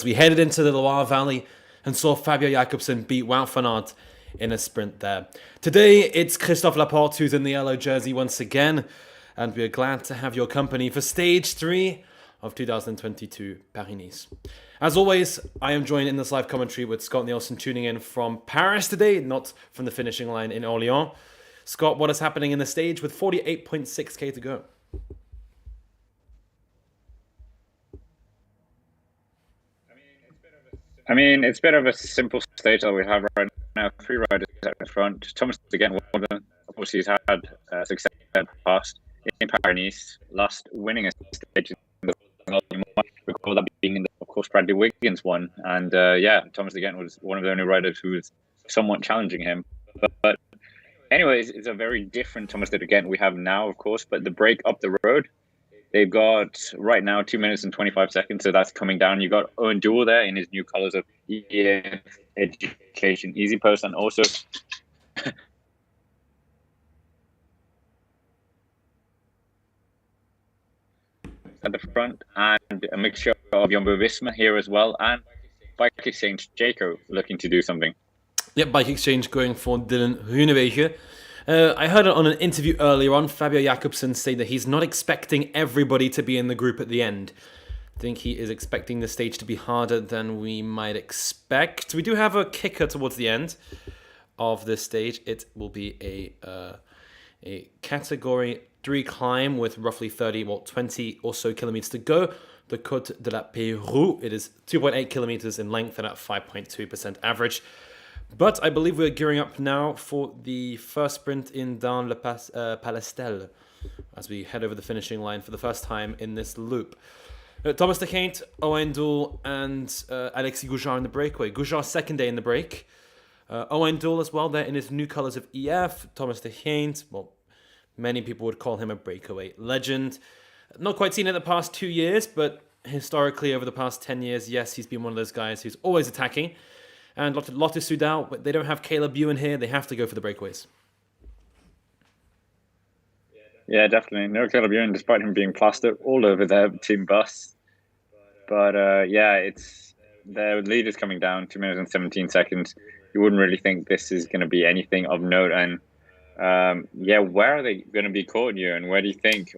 we headed into the Loire Valley and saw Fabio Jakobsen beat Wout van Aert in a sprint there. Today, it's Christophe Laporte who's in the yellow jersey once again, and we're glad to have your company for Stage 3 of 2022 Paris-Niza. As always, I am joined in this live commentary with Scott Nielsen tuning in from Paris today, not from the finishing line in Orléans. Scott, what is happening in the stage with 48.6k to go? I mean, it's a bit of a simple stage that we have right now. 3 riders at the front. Thomas, again, one of them. Of course, he's had success in the past in Paris-Niza, last winning a stage in the you might recall that being in the, of course, Bradley Wiggins one. And Thomas, again, was one of the only riders who was somewhat challenging him. But anyways, it's a very different Thomas that, again, we have now, of course. But the break up the road, they've got right now 2 minutes and 25 seconds, so that's coming down. You got Owen Dual there in his new colours of EF Education Easy Post, and also at the front, and a mixture of Jumbo-Visma here as well, and Bike Exchange Jaco looking to do something. Yep, Bike Exchange going for Groenewegen. I heard it on an interview earlier on, Fabio Jakobsen say that he's not expecting everybody to be in the group at the end. I think he is expecting the stage to be harder than we might expect. We do have a kicker towards the end of this stage. It will be a category 3 climb with roughly 20 or so kilometers to go. The Cote de la Peru. It is 2.8 kilometers in length and at 5.2% average. But I believe we're gearing up now for the first sprint in DUN-LE-PALESTEL as we head over the finishing line for the first time in this loop. Thomas de Gendt, Owen Dual, and Alexis Goujard in the breakaway. Goujard second day in the break. Owen Dual as well there in his new colours of EF. Thomas de Gendt, well, many people would call him a breakaway legend. Not quite seen it the past 2 years, but historically over the past 10 years, yes, he's been one of those guys who's always attacking. And Lotus Soudal, but they don't have Caleb Ewan here. They have to go for the breakaways. Yeah, definitely. No Caleb Ewan, despite him being plastered all over their team bus. But it's their lead is coming down, 2 minutes and 17 seconds. You wouldn't really think this is going to be anything of note. And where are they going to be caught, Ewan? Where do you think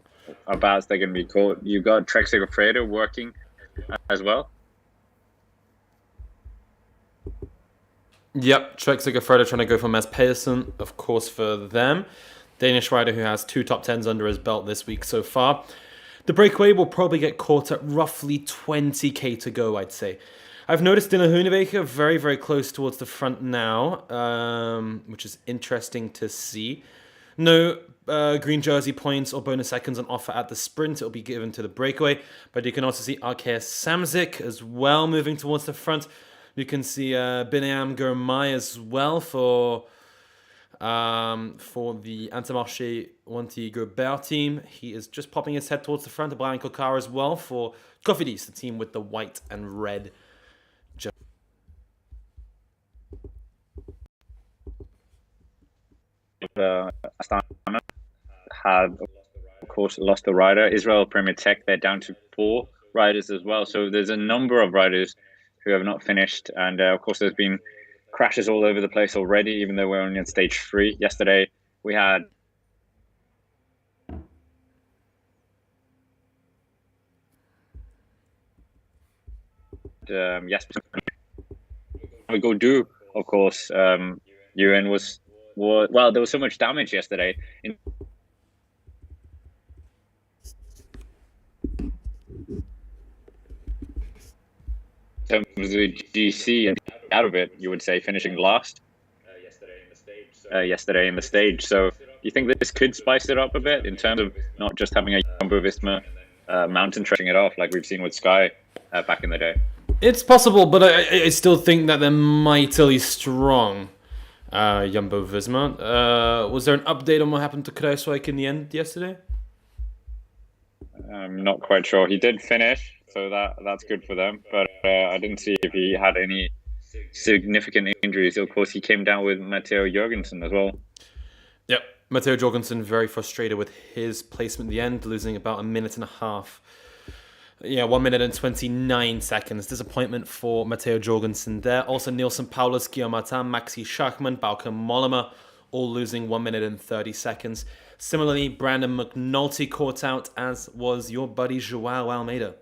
about they're going to be caught? You got Trek Segafredo working as well. Yep, Trek Segafredo trying to go for Mads Pedersen, of course, for them. Danish rider who has 2 top 10s under his belt this week so far. The breakaway will probably get caught at roughly 20k to go, I'd say. I've noticed Dylan Groenewegen very, very close towards the front now, which is interesting to see. No green jersey points or bonus seconds on offer at the sprint. It'll be given to the breakaway. But you can also see Arkea Samsic as well moving towards the front. You can see Bineam Girmay as well for the Intermarché Wanty Gobert team. He is just popping his head towards the front. Brian Kokar as well for Cofidis, the team with the white and red. Astana had, of course, lost the rider. Israel Premier Tech, they're down to 4 riders as well. So there's a number of riders who have not finished. And, of course, there's been crashes all over the place already, even though we're only in stage 3. Yesterday, we had we go do, of course. Ewan was well, there was so much damage yesterday in terms of the GC and out of it, you would say, finishing last yesterday in the stage. So do you think this could spice it up a bit in terms of not just having a Jumbo-Visma mountain trekking it off like we've seen with Sky back in the day? It's possible, but I still think that they're mightily strong, Jumbo-Visma. Was there an update on what happened to Kruijswijk in the end yesterday? I'm not quite sure. He did finish, so that's good for them. But I didn't see if he had any significant injuries. Of course, he came down with Matteo Jorgensen as well. Yep, Matteo Jorgensen very frustrated with his placement at the end, losing about a minute and a half Yeah, 1 minute and 29 seconds. Disappointment for Matteo Jorgensen there. Also, Nielsen Paulus, Guillaume Martin, Maxi Schachmann, Bauke Mollema, all losing 1 minute and 30 seconds. Similarly, Brandon McNulty caught out, as was your buddy Joao Almeida.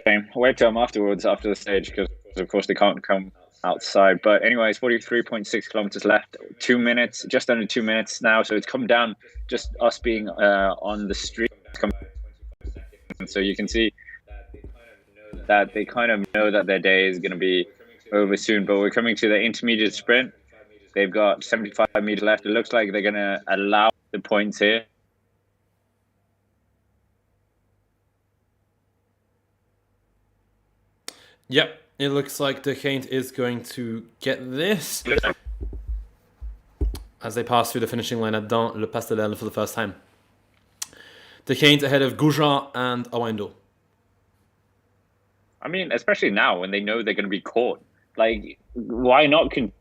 Shame. Wait till afterwards, after the stage, because of course they can't come outside. But anyways, 43.6 kilometers left. 2 minutes, just under 2 minutes now. So it's come down, just us being on the street. So you can see that they kind of know that their day is going to be over soon. But we're coming to the intermediate sprint. They've got 75 meters left. It looks like they're going to allow the points here. Yep, it looks like De Geint is going to get this as they pass through the finishing line at DUN-LE-PALESTEL for the first time. De Geint ahead of Goujon and Owendo. I mean, especially now when they know they're going to be caught. Like, why not contest?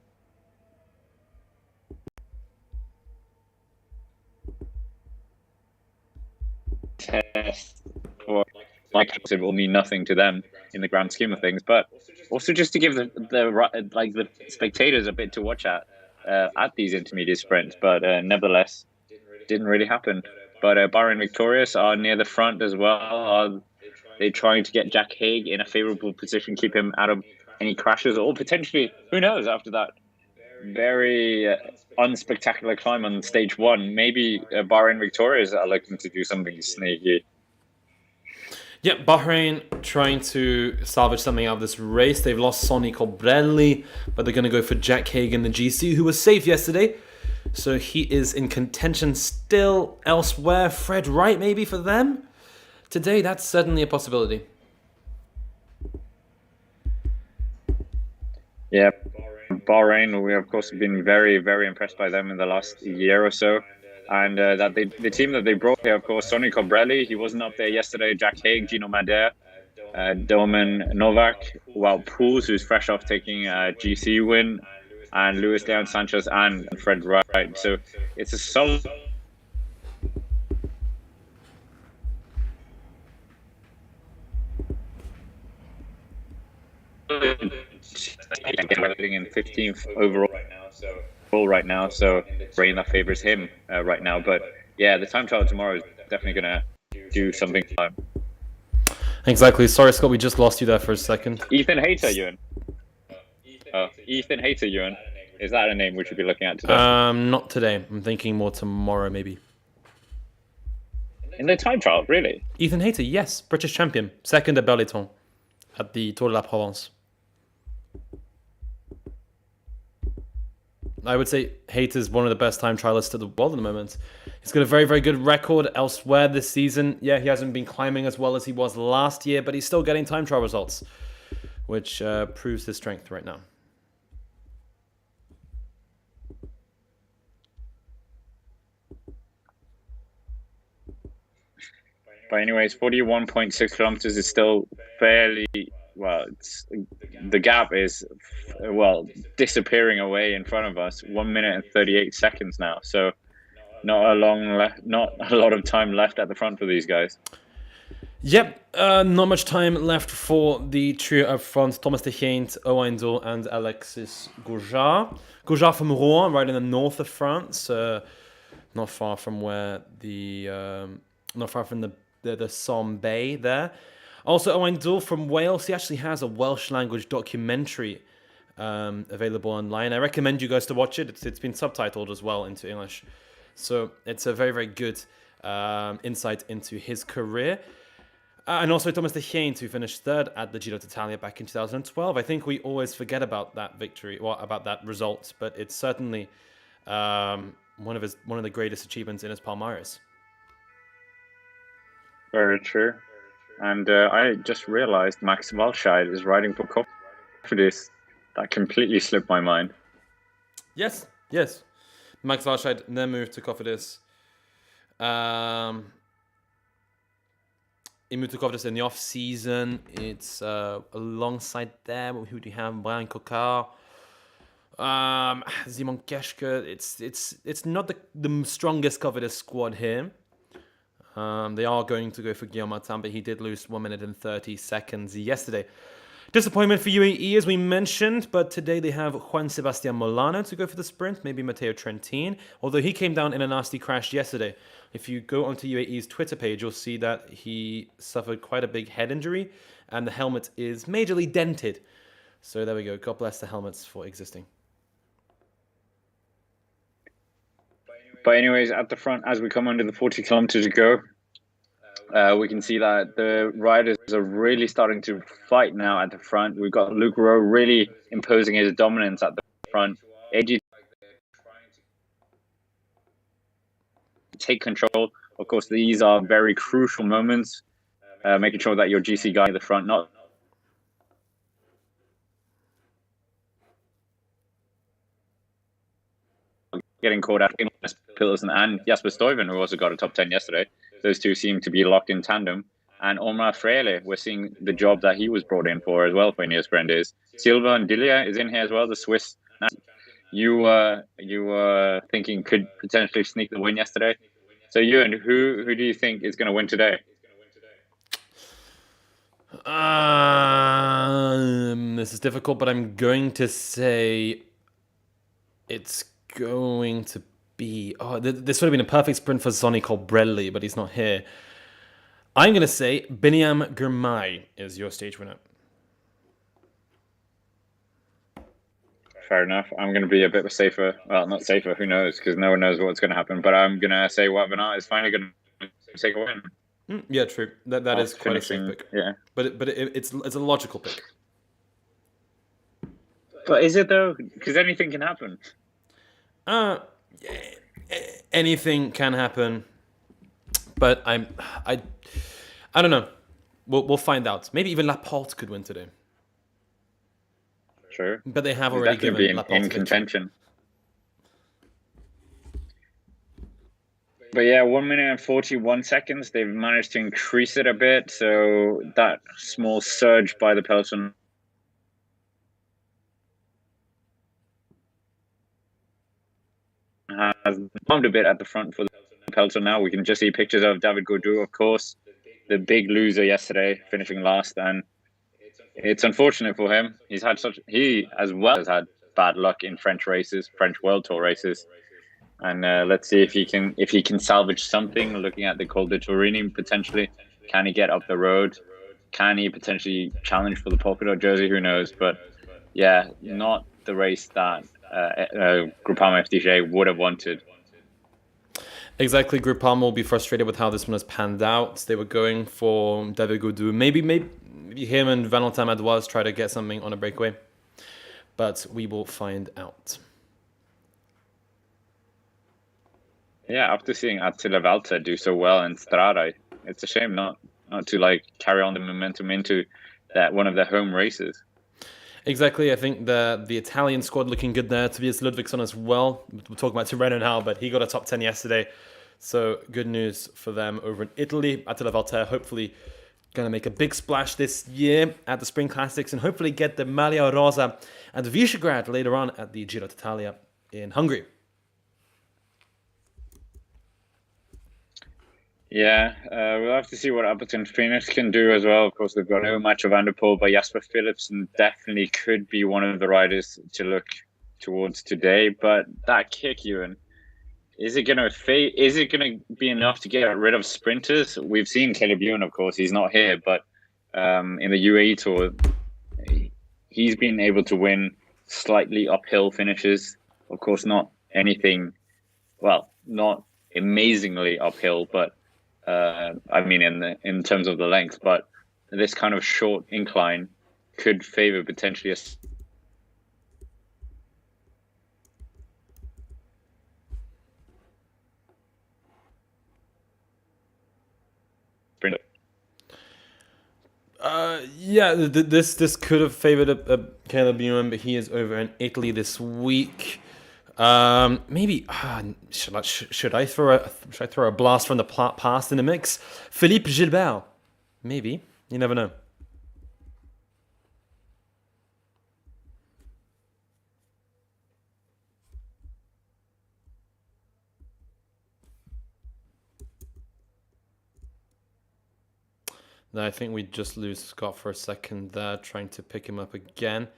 Or like it will mean nothing to them in the grand scheme of things, but also just to give the spectators a bit to watch at these intermediate sprints. But nevertheless, didn't really happen. But Bahrain Victorious are near the front as well. Are they trying to get Jack Haig in a favourable position, keep him out of any crashes, or potentially, who knows, after that very unspectacular climb on stage one, maybe Bahrain Victorious are looking to do something sneaky. Yeah, Bahrain trying to salvage something out of this race. They've lost Sonny Colbrelli, but they're going to go for Jack Haig in the GC, who was safe yesterday. So he is in contention still elsewhere. Fred Wright maybe for them? Today, that's certainly a possibility. Yeah, Bahrain, we of course have been very, very impressed by them in the last year or so. And that the team that they brought here, of course, Sonny Colbrelli, he wasn't up there yesterday. Jack Haig, Gino Madère, Domen Novak, Wout Poels, who's fresh off taking a GC win, and Luis Leon Sanchez and Fred Wright. So it's a solid in 15th overall right now, so rain that favors him right now. But yeah, the time trial tomorrow is definitely going to do something. Exactly. Sorry, Scott, we just lost you there for a second. Ethan Hayter, Ewan. Ethan Hayter, Ewan. Is that a name we should be looking at today? Not today. I'm thinking more tomorrow, maybe. In the time trial, really? Ethan Hayter, yes, British champion, second at Peloton at the Tour de la Provence. I would say Hayter's one of the best time trialists in the world at the moment. He's got a very, very good record elsewhere this season. Yeah, he hasn't been climbing as well as he was last year, but he's still getting time trial results, which proves his strength right now. But anyways, 41.6 kilometers is still fairly, well, the gap is, well, disappearing away in front of us. 1 minute and 38 seconds now. So not a lot of time left at the front for these guys. Yep, not much time left for the trio up front. Thomas De Geint, Owendo, and Alexis Goujon. Goujon from Rouen, right in the north of France. Not far from where not far from the Somme Bay there. Also, Owendo from Wales. He actually has a Welsh language documentary available online. I recommend you guys to watch it. It's been subtitled as well into English. So it's a very, very good insight into his career. And also Thomas De Geint, who finished third at the Giro d'Italia back in 2012. I think we always forget about that victory, or about that result, but it's certainly one of the greatest achievements in his palmares. Very true. And I just realized Max Walscheid is riding for Cofidis. That completely slipped my mind. Yes. Max Walscheid then moved to Cofidis. He moved to Cofidis in the off season. It's alongside them. Who do you have? Brian Cocard, Simon Geschke. It's not the strongest Cofidis squad here. They are going to go for Guillaume Martin, but he did lose 1 minute and 30 seconds yesterday. Disappointment for UAE, as we mentioned, but today they have Juan Sebastian Molano to go for the sprint, maybe Matteo Trentin, although he came down in a nasty crash yesterday. If you go onto UAE's Twitter page, you'll see that he suffered quite a big head injury, and the helmet is majorly dented. So there we go. God bless the helmets for existing. But anyways, at the front, as we come under the 40 kilometers to go, we can see that the riders are really starting to fight now at the front. We've got Luke Rowe really imposing his dominance at the front. AG take control. Of course, these are very crucial moments, making sure that your GC guy at the front not getting caught out in Peloton and Jasper Stuyven, who also got a top 10 yesterday. Those two seem to be locked in tandem. And Omar Freire, we're seeing the job that he was brought in for as well for Ineos Grenadiers. Silva and Dilia is in here as well, the Swiss. You were thinking could potentially sneak the win yesterday. So Ewan, who do you think is going to win today? This is difficult, but I'm going to say it's going to be... this would have been a perfect sprint for Sonny Colbrelli, but he's not here. I'm going to say Biniam Girmay is your stage winner. Fair enough. I'm going to be a bit safer. Well, not safer, who knows, because no one knows what's going to happen. But I'm going to say Wout van Aert is finally going to take a win. Yeah, true. That is quite a safe pick. Yeah. But it's a logical pick. But is it though? Because anything can happen. Anything can happen. But I don't know. We'll find out. Maybe even Laporte could win today. True. But they have already given Laporte in contention. But yeah, 1 minute and 41 seconds. They've managed to increase it a bit. So that small surge by the Peloton has bombed a bit at the front for the Peloton now. We can just see pictures of David Gaudu, of course, the big loser yesterday, finishing last. And it's unfortunate for him. He as well has had bad luck in French races, French World Tour races. And let's see if he can salvage something. Looking at the Col de Turini potentially, can he get up the road? Can he potentially challenge for the polka dot jersey? Who knows? But yeah, not the race that Groupama FDJ would have wanted. Exactly, Groupama will be frustrated with how this one has panned out. They were going for David Gaudu. Maybe him and Valentin Madouas try to get something on a breakaway. But we will find out. Yeah, after seeing Attila Valter do so well in Strada, it's a shame not to carry on the momentum into that one of their home races. Exactly, I think the Italian squad looking good there. Tobias Ludvigsson as well. We'll talk about Tirreno now, but he got a top 10 yesterday. So good news for them over in Italy. Attila Valter hopefully going to make a big splash this year at the Spring Classics and hopefully get the Maglia Rosa and Visegrad later on at the Giro d'Italia in Hungary. Yeah, we'll have to see what Appleton Phoenix can do as well. Of course, they've got no Mathieu van der Poel, but Jasper Philipsen definitely could be one of the riders to look towards today. But that kick, Ewan, is it going to be enough to get rid of sprinters? We've seen Caleb Ewan, of course, he's not here, but in the UAE Tour, he's been able to win slightly uphill finishes. Of course, not amazingly uphill, but in terms of the length, but this kind of short incline could favor potentially a sprinter. This could have favored a Caleb Ewan, but he is over in Italy this week. Maybe should I throw a blast from the past in the mix? Philippe Gilbert, maybe. You never know. I think we just lose Scott for a second there, trying to pick him up again.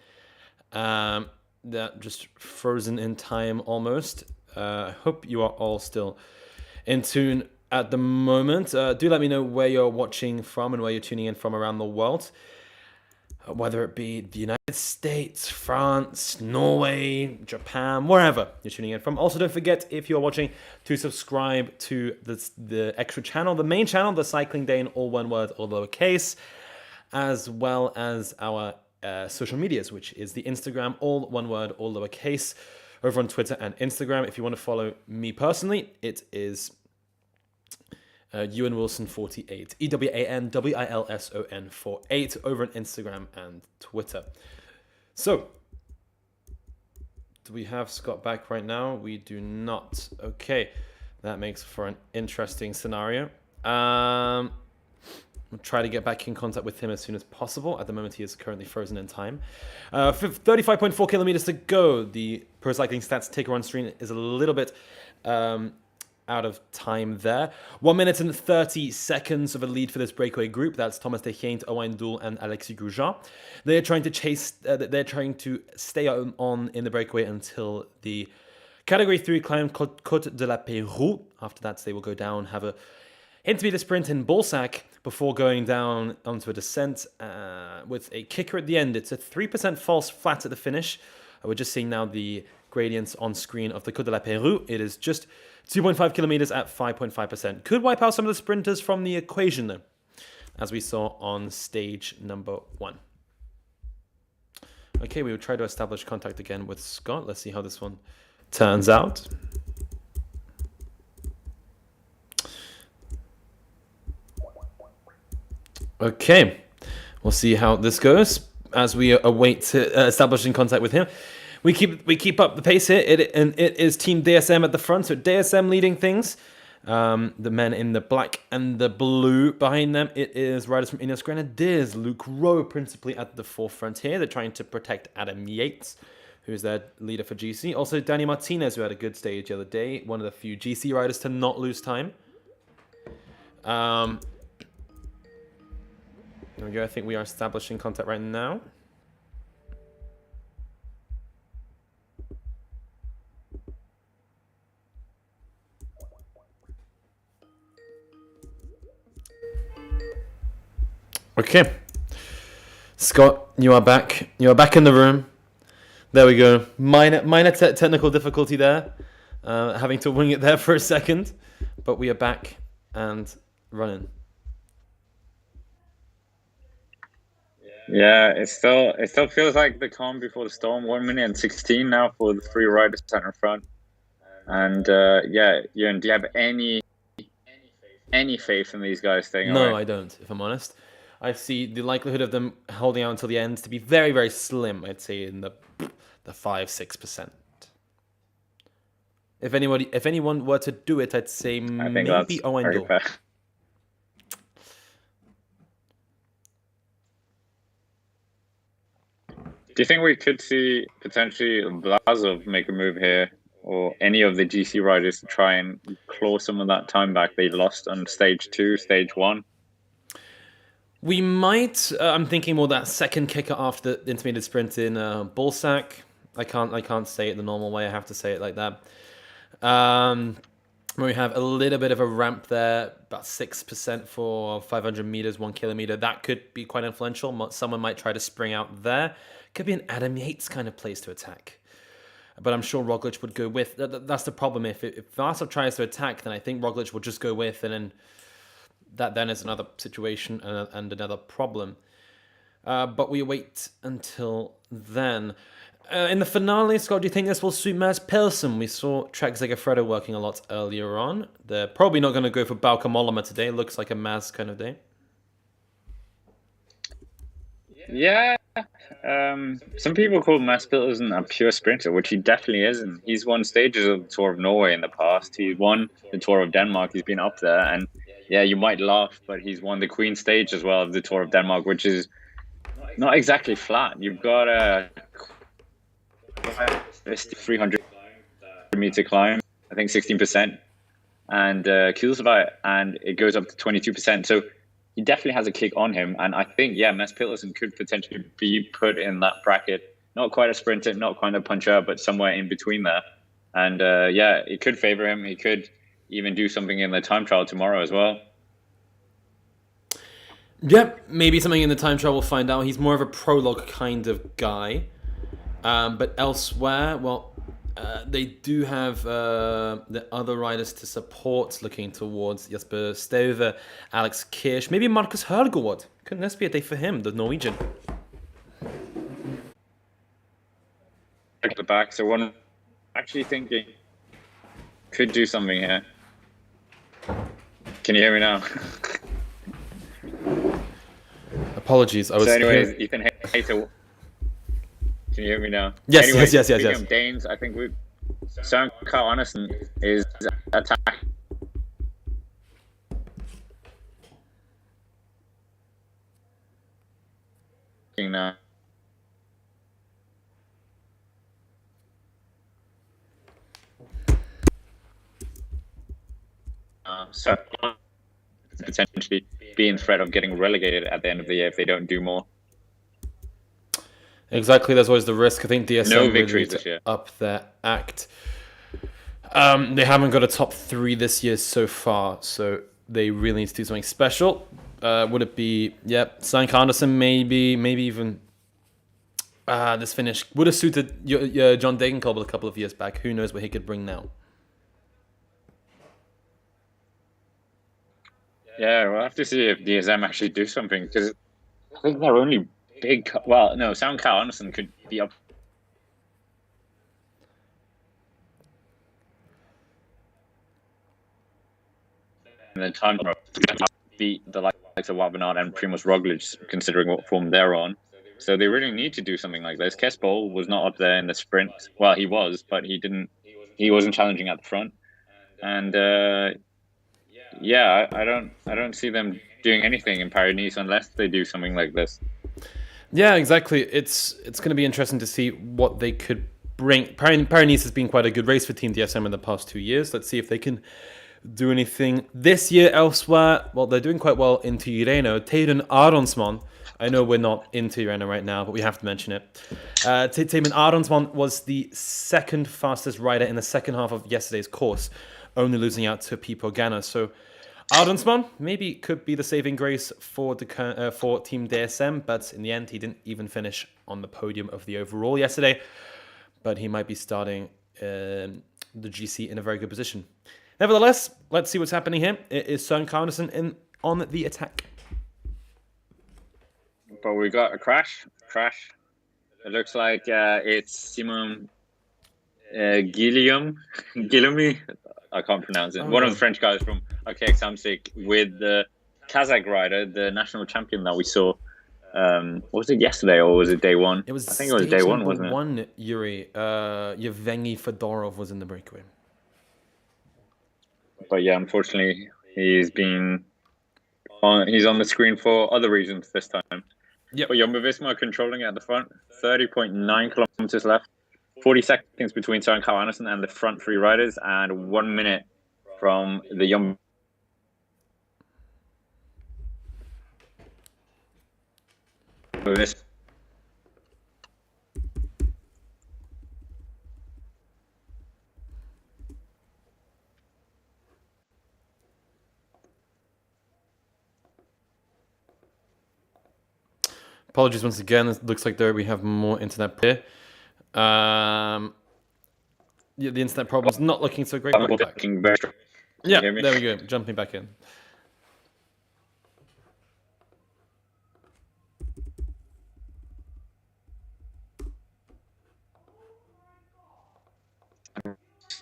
That just frozen in time almost. I hope you are all still in tune at the moment. Do let me know where you're watching from and where you're tuning in from around the world. Whether it be the United States, France, Norway, Japan, wherever you're tuning in from. Also, don't forget, if you're watching, to subscribe to the extra channel, the main channel, the Cycling Day in all one word, all lowercase, as well as our social medias, which is the Instagram, all one word, all lowercase, over on Twitter and Instagram. If you want to follow me personally, it is Ewan Wilson 48, EWANWILSON 48 over on Instagram and Twitter. So, do we have Scott back right now? We do not. Okay, that makes for an interesting scenario. We'll try to get back in contact with him as soon as possible. At the moment, he is currently frozen in time. 35.4 kilometers to go. The Pro Cycling Stats ticker on screen is a little bit out of time there. 1 minute and 30 seconds of a lead for this breakaway group. That's Thomas de Geint, Owain Doel, and Alexis Grosjean. They're trying to chase. They're trying to stay on in the breakaway until the Category 3 climb Cote de la Peru. After that, they will go down, have a intermediate sprint in Bolsac before going down onto a descent with a kicker at the end. It's a 3% false flat at the finish. We're just seeing now the gradients on screen of the Cote de la Peru. It is just 2.5 kilometers at 5.5%. Could wipe out some of the sprinters from the equation, though, as we saw on stage number 1. Okay, we will try to establish contact again with Scott. Let's see how this one turns out. Okay, we'll see how this goes as we await establishing contact with him. We keep up the pace here. It is Team DSM at the front, so DSM leading things. The men in the black and the blue behind them. It is riders from Ineos Grenadiers, Luke Rowe principally at the forefront here. They're trying to protect Adam Yates, who's their leader for GC. Also, Danny Martinez, who had a good stage the other day. One of the few GC riders to not lose time. There we go. I think we are establishing contact right now. Okay, Scott, you are back. You are back in the room. There we go. Minor technical difficulty there, having to wing it there for a second, but we are back and running. Yeah, it still feels like the calm before the storm. 1 minute and 16 now for the 3 riders out in front. And yeah, Ewan, do you have any faith in these guys staying away? No, I don't, if I'm honest. I see the likelihood of them holding out until the end to be very, very slim. I'd say in the 5-6%. If anyone were to do it, I'd say maybe Owain Doel. Do you think we could see potentially Vlasov make a move here, or any of the GC riders to try and claw some of that time back they lost on stage 2, stage 1? We might. I'm thinking more that second kicker after the intermediate sprint in Bolsac. I can't say it the normal way. I have to say it like that. We have a little bit of a ramp there, about 6% for 500 meters, 1 kilometer. That could be quite influential. Someone might try to spring out there. Could be an Adam Yates kind of place to attack. But I'm sure Roglic would go with. That's the problem. If Vlasov tries to attack, then I think Roglic will just go with, and then that then is another situation and another problem. But we wait until then. In the finale, Scott, do you think this will suit Mads Pedersen? We saw Trek Segafredo working a lot earlier on. They're probably not going to go for Bauke Mollema today. Looks like a Mads kind of day. Yeah. Some people call Mads Pedersen a pure sprinter, which he definitely isn't. He's won stages of the Tour of Norway in the past. He's won the Tour of Denmark. He's been up there, and yeah, you might laugh, but he's won the Queen stage as well of the Tour of Denmark, which is not exactly flat. You've got a 300 meter climb, I think 16%, and Kielsvej, and it goes up to 22%. So he definitely has a kick on him, and I think Mats Peterson could potentially be put in that bracket. Not quite a sprinter, not quite a puncher, but somewhere in between there. And it could favor him. He could even do something in the time trial tomorrow as well. Yeah, maybe something in the time trial. We'll find out. He's more of a prologue kind of guy. But elsewhere, well, they do have the other riders to support, looking towards Jesper Stuyve, Alex Kirsch, maybe Marcus Højgaard. Couldn't this be a day for him, the Norwegian? At the back, so one actually thinking could do something here. Can you hear me now? Apologies, I was. So, anyways, Ethan Hayter. Can you hear me now? Yes, anyways, yes. Of Danes, I think Søren Kragh Andersen is attacking now. So potentially be in threat of getting relegated at the end of the year if they don't do more. Exactly, there's always the risk. I think DSM no really victories need this year. Up their act. They haven't got a top 3 this year so far, so they really need to do something special. Would it be, Søren Kragh Andersen, maybe even this finish would have suited John Degenkolb a couple of years back. Who knows what he could bring now? Yeah, we'll have to see if DSM actually do something, because I think they're only big. Well, no, Søren Kragh Andersen could be up in the time to beat the likes of Wout van Aert and Primož Roglič, considering what form they're on. So they really need to do something like this. Kespol was not up there in the sprint. Well, he was, but he wasn't challenging at the front. And I don't see them doing anything in Paris-Niza unless they do something like this. Yeah, exactly. It's going to be interesting to see what they could bring. Paris-Niza has been quite a good race for Team DSM in the past 2 years. Let's see if they can do anything this year elsewhere. Well, they're doing quite well in Tirreno. Tejmen Aronsman. I know we're not in Tirreno right now, but we have to mention it. Tejmen Aronsman was the second fastest rider in the second half of yesterday's course, only losing out to Pipo Ganna. So Aronsman maybe could be the saving grace for Team DSM, but in the end, he didn't even finish on the podium of the overall yesterday. But he might be starting the GC in a very good position. Nevertheless, let's see what's happening here. It is Søren Kragh Andersen on the attack. But we got a crash. It looks like it's Simon Guillaume. I can't pronounce it. One of the French guys from Archaic Samsic with the Kazakh rider, the national champion that we saw. Was it yesterday or was it day one? I think it was day one, wasn't it? One, Yuri. Yevgeny Fedorov was in the breakaway. But yeah, unfortunately, he's on the screen for other reasons this time. Yep. But Jumbo-Visma controlling it at the front. 30.9 kilometers left. 40 seconds between Søren Kragh Andersen and the front 3 riders, and 1 minute from the Jumbo. Apologies once again. It looks like we have more internet here. The internet problem's not looking so great. Yeah, there we go. Jumping back in.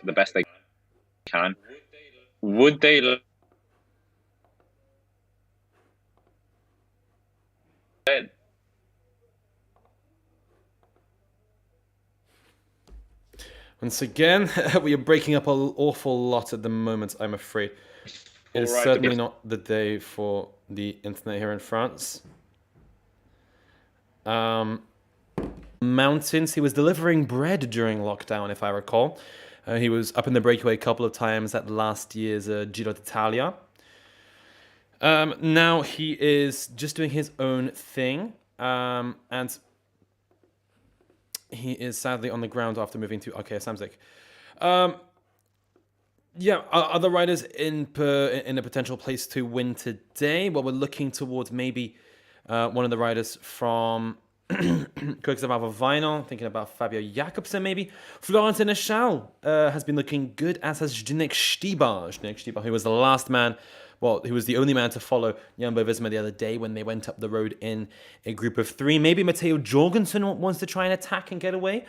The best they can. Would they Once again, we are breaking up an awful lot at the moment, I'm afraid. It is certainly not the day for the internet here in France. Mountains, he was delivering bread during lockdown, if I recall. He was up in the breakaway a couple of times at last year's Giro d'Italia. Now he is just doing his own thing, and he is sadly on the ground after moving to okay Samsic. Yeah, other riders in a potential place to win today. Well, we're looking towards maybe one of the riders from Cote Vinyl, thinking about Fabio Jakobsen maybe. Florentin Eschal has been looking good, as has Zdeněk Štýbar, who was the last man, well, he was the only man to follow Jumbo-Visma the other day when they went up the road in a group of 3. Maybe Matteo Jorgensen wants to try and attack and get away.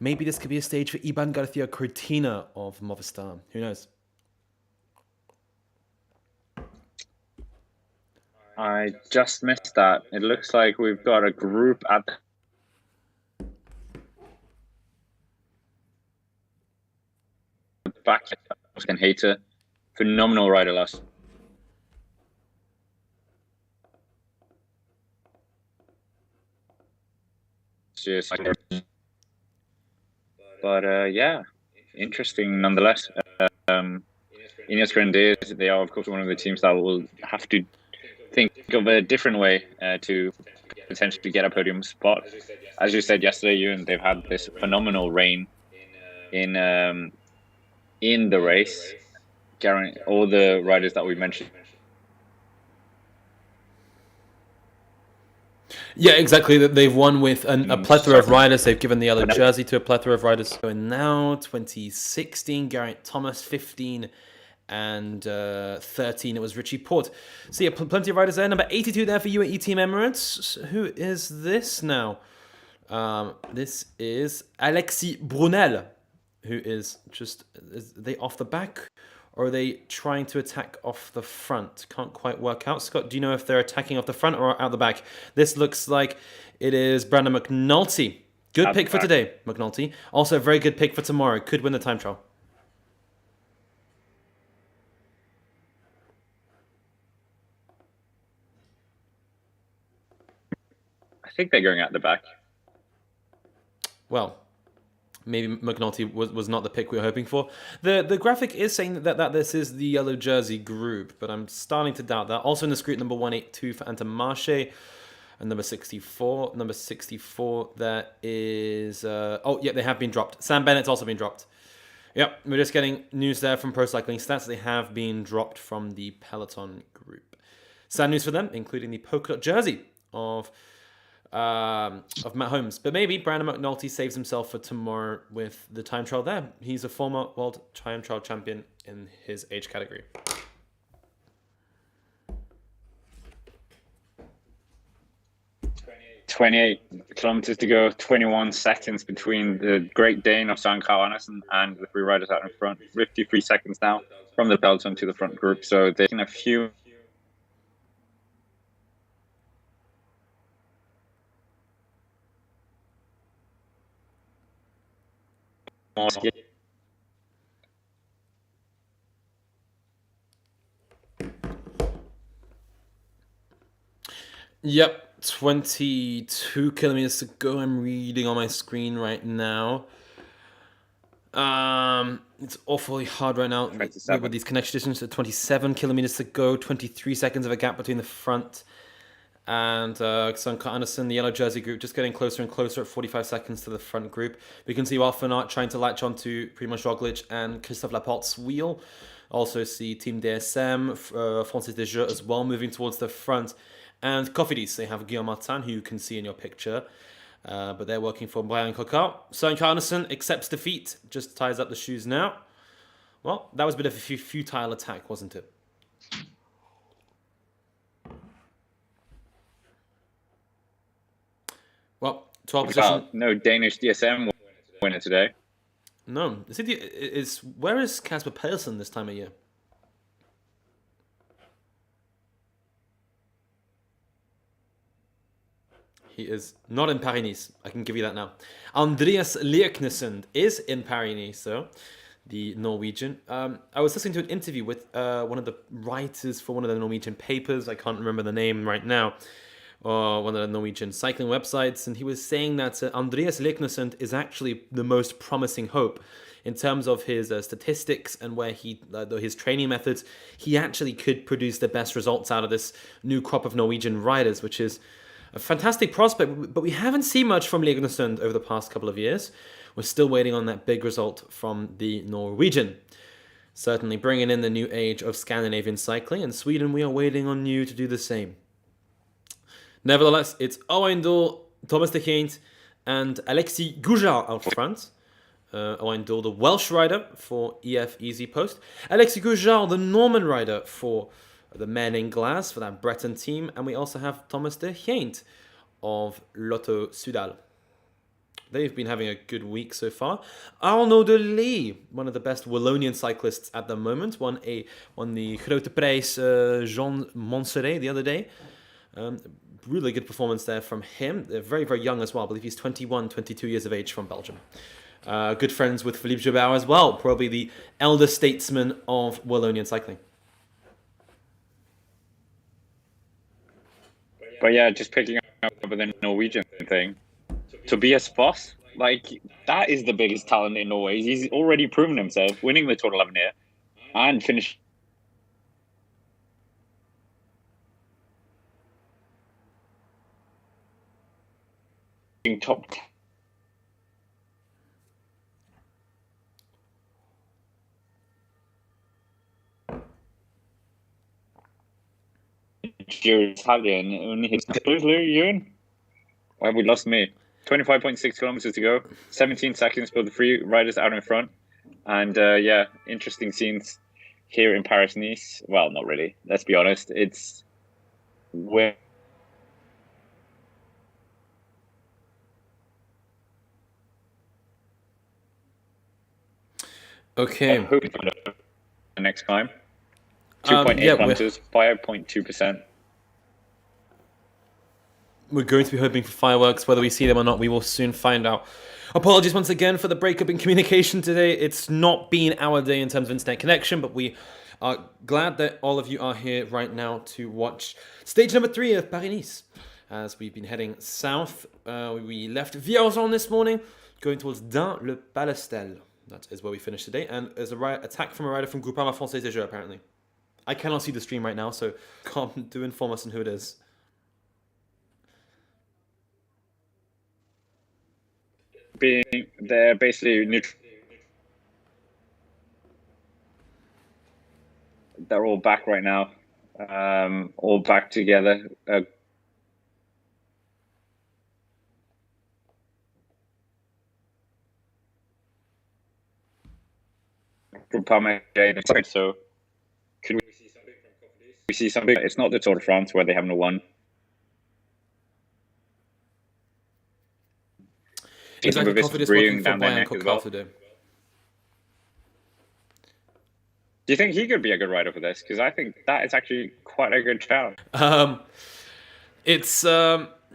Maybe this could be a stage for Iban Garcia Cortina of Movistar. Who knows? I just missed that. It looks like we've got a group at the back. Oscar Hater, phenomenal rider last. But yeah, interesting nonetheless. Ineos Grenadiers, they are of course one of the teams that will have to think of a different way to potentially get a podium spot. As you said yesterday, Ewan, they've had this phenomenal rain in the race. All the riders that we mentioned. Yeah, exactly. They've won with a plethora of riders. They've given the yellow jersey to a plethora of riders. So now, 2016, Geraint Thomas, 15, and 13, it was Richie Porte. So yeah, plenty of riders there. Number 82 there for UAE Team Emirates. Who is this now? This is Alexis Brunel, who is just... Are they off the back? Or are they trying to attack off the front? Can't quite work out. Scott, do you know if they're attacking off the front or out the back? This looks like it is Brandon McNulty. Good pick for today, McNulty. Also a very good pick for tomorrow. Could win the time trial. I think they're going out the back. Well, maybe McNulty was not the pick we were hoping for. The graphic is saying that this is the yellow jersey group, but I'm starting to doubt that. Also in the group, number 182 for Intermarché, and number 64. Number 64, that is... oh, yeah, they have been dropped. Sam Bennett's also been dropped. Yep, we're just getting news there from Pro Cycling Stats. They have been dropped from the Peloton group. Sad news for them, including the polka dot jersey of Matt Holmes. But maybe Brandon McNulty saves himself for tomorrow with the time trial there. He's a former world time trial champion in his age category. "28 kilometers to go, 21 seconds between the Great Dane of Søren Kragh Andersen and the 3 riders out in front. 53 seconds now from the Peloton to the front group. So they're in a few. Yep, 22 kilometers to go. I'm reading on my screen right now. It's awfully hard right now with these connection distances. 27 kilometers to go, 23 seconds of a gap between the front and Søren Kragh Andersen, the yellow jersey group, just getting closer and closer at 45 seconds to the front group. We can see Wout van Aert trying to latch onto Primož Roglič and Christophe Laporte's wheel. Also see Team DSM, Francis Desjeux as well, moving towards the front. And Cofidis, they have Guillaume Martin, who you can see in your picture. But they're working for Brian Coquart. Søren Kragh Andersen accepts defeat, just ties up the shoes now. Well, that was a bit of a futile attack, wasn't it? Well, 12th position. No Danish DSM winner today. No. Where is Kasper Pedersen this time of year? He is not in Paris-Niza. I can give you that now. Andreas Lerknesund is in Paris-Niza, though, the Norwegian. I was listening to an interview with one of the writers for one of the Norwegian papers. I can't remember the name right now. Or one of the Norwegian cycling websites. And he was saying that Andreas Lerknesund is actually the most promising hope in terms of his statistics and where his training methods, he actually could produce the best results out of this new crop of Norwegian riders, which is a fantastic prospect. But we haven't seen much from Liegnesund over the past couple of years. We're still waiting on that big result from the Norwegian. Certainly bringing in the new age of Scandinavian cycling. In Sweden, we are waiting on you to do the same. Nevertheless, it's Owain Doull, Thomas de Gendt, and Alexis Goujard out front. Owain Doull, the Welsh rider for EF Easy Post. Alexis Goujard, the Norman rider for the men in glass for that Breton team. And we also have Thomas de Gendt of Lotto Soudal. They've been having a good week so far. Arnaud de Lee, one of the best Wallonian cyclists at the moment, won the Grote Prijs Jean Montserrat the other day. Really good performance there from him. They're very, very young as well. I believe he's 21, 22 years of age from Belgium. Good friends with Philippe Gilbert as well, probably the elder statesman of Wallonian cycling. But yeah, just picking up with the Norwegian thing. Tobias Foss, like, that is the biggest talent in Norway. He's already proven himself, winning the Tour 11 here and finishing top 10. Italian, only his why have we lost me? 25.6 kilometers to go, 17 seconds for the three riders out in front. And yeah, interesting scenes here in Paris-Niza. Well, not really, let's be honest. It's where okay. hoping for the next climb. 2.8 kilometers, 5.2%. We're going to be hoping for fireworks. Whether we see them or not, we will soon find out. Apologies once again for the breakup in communication today. It's not been our day in terms of internet connection, but we are glad that all of you are here right now to watch stage number 3 of Paris-Niza. As we've been heading south, we left VIERZON this morning, going towards DUN-LE-PALESTEL. That is where we finished today. And there's a attack from a rider from Groupama Française des Jeux, apparently. I cannot see the stream right now, so can't do inform us on who it is. They're basically neutral. They're all back right now, all back together. So could we see something? It's not the Tour de France where they haven't won. Exactly, Cote is working for Bayern Cote today. Do you think he could be a good rider for this? Because I think that is actually quite a good challenge.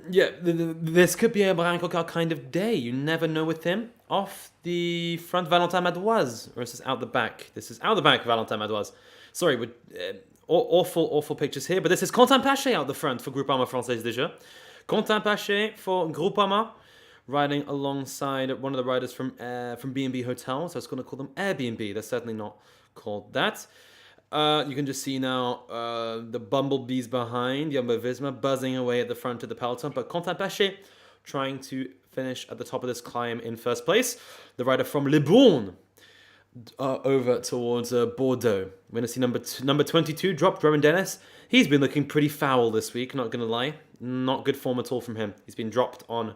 Yeah, this could be a Brian Coquard kind of day. You never know with him. Off the front, Valentin Madoise, or is this out the back? This is out the back, Valentin Madoise. Sorry, with awful pictures here. But this is Quentin Paché out the front for Groupama Française des Jeux. Quentin Paché for Groupama, riding alongside one of the riders from B&B Hotels. I was going to call them Airbnb. They're certainly not called that. You can just see now the bumblebees behind Jumbo-Visma buzzing away at the front of the peloton. But Quentin Paché trying to finish at the top of this climb in first place. The rider from Le Bourne over towards Bordeaux. We're going to see number 22 drop, Roman Dennis. He's been looking pretty foul this week, not going to lie. Not good form at all from him. He's been dropped on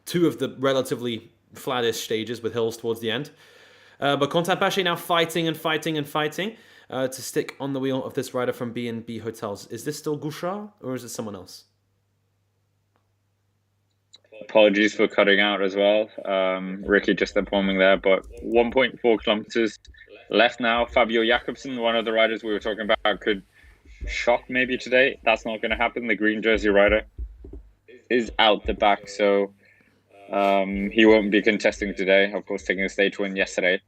2 of the relatively flattish stages with hills towards the end. But Quentin Paché now fighting to stick on the wheel of this rider from B&B Hotels. Is this still Gouchard or is it someone else? Apologies for cutting out as well. Ricky just informing there, but 1.4 kilometers left now. Fabio Jakobsen, one of the riders we were talking about, could shock maybe today. That's not going to happen. The green jersey rider is out the back, so he won't be contesting today. Of course, taking a stage win yesterday.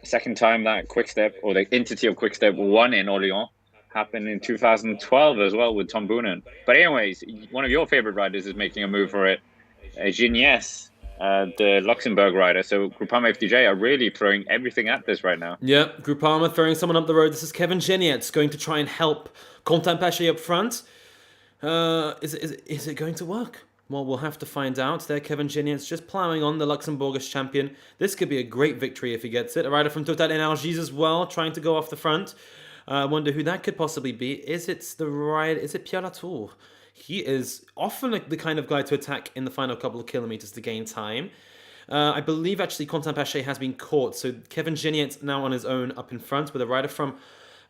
Second time that Quickstep, or the entity of Quickstep, won in Orléans, happened in 2012 as well with Tom Boonen. But anyways, one of your favorite riders is making a move for it. Gignes the Luxembourg rider. So Groupama FDJ are really throwing everything at this right now. Yeah, Groupama throwing someone up the road. This is Kevin Genietz going to try and help contender up front. Is it going to work? Well, we'll have to find out. There, Kevin Genietz just ploughing on, the Luxembourgish champion. This could be a great victory if he gets it. A rider from Total Energies as well, trying to go off the front. I wonder who that could possibly be. Is it Pierre Latour? He is often the kind of guy to attack in the final couple of kilometers to gain time. I believe actually Quentin Paché has been caught, so Kevin Genietz now on his own up in front with a rider from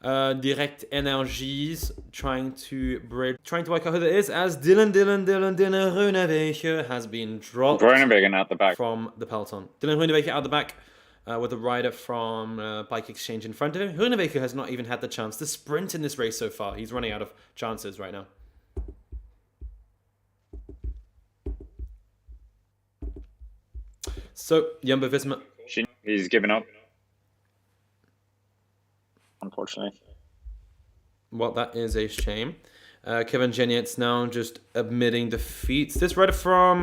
Direct Energies trying to work out who that is, as Dylan Groenewegen has been dropped. Groenewegen out the back from the peloton. Dylan Groenewegen out the back with a rider from Bike Exchange in front of him. Groenewegen has not even had the chance to sprint in this race so far. He's running out of chances right now. So Jumbo-Visma, he's given up, unfortunately. Well, that is a shame. Kevin Genietz now just admitting defeat. This rider from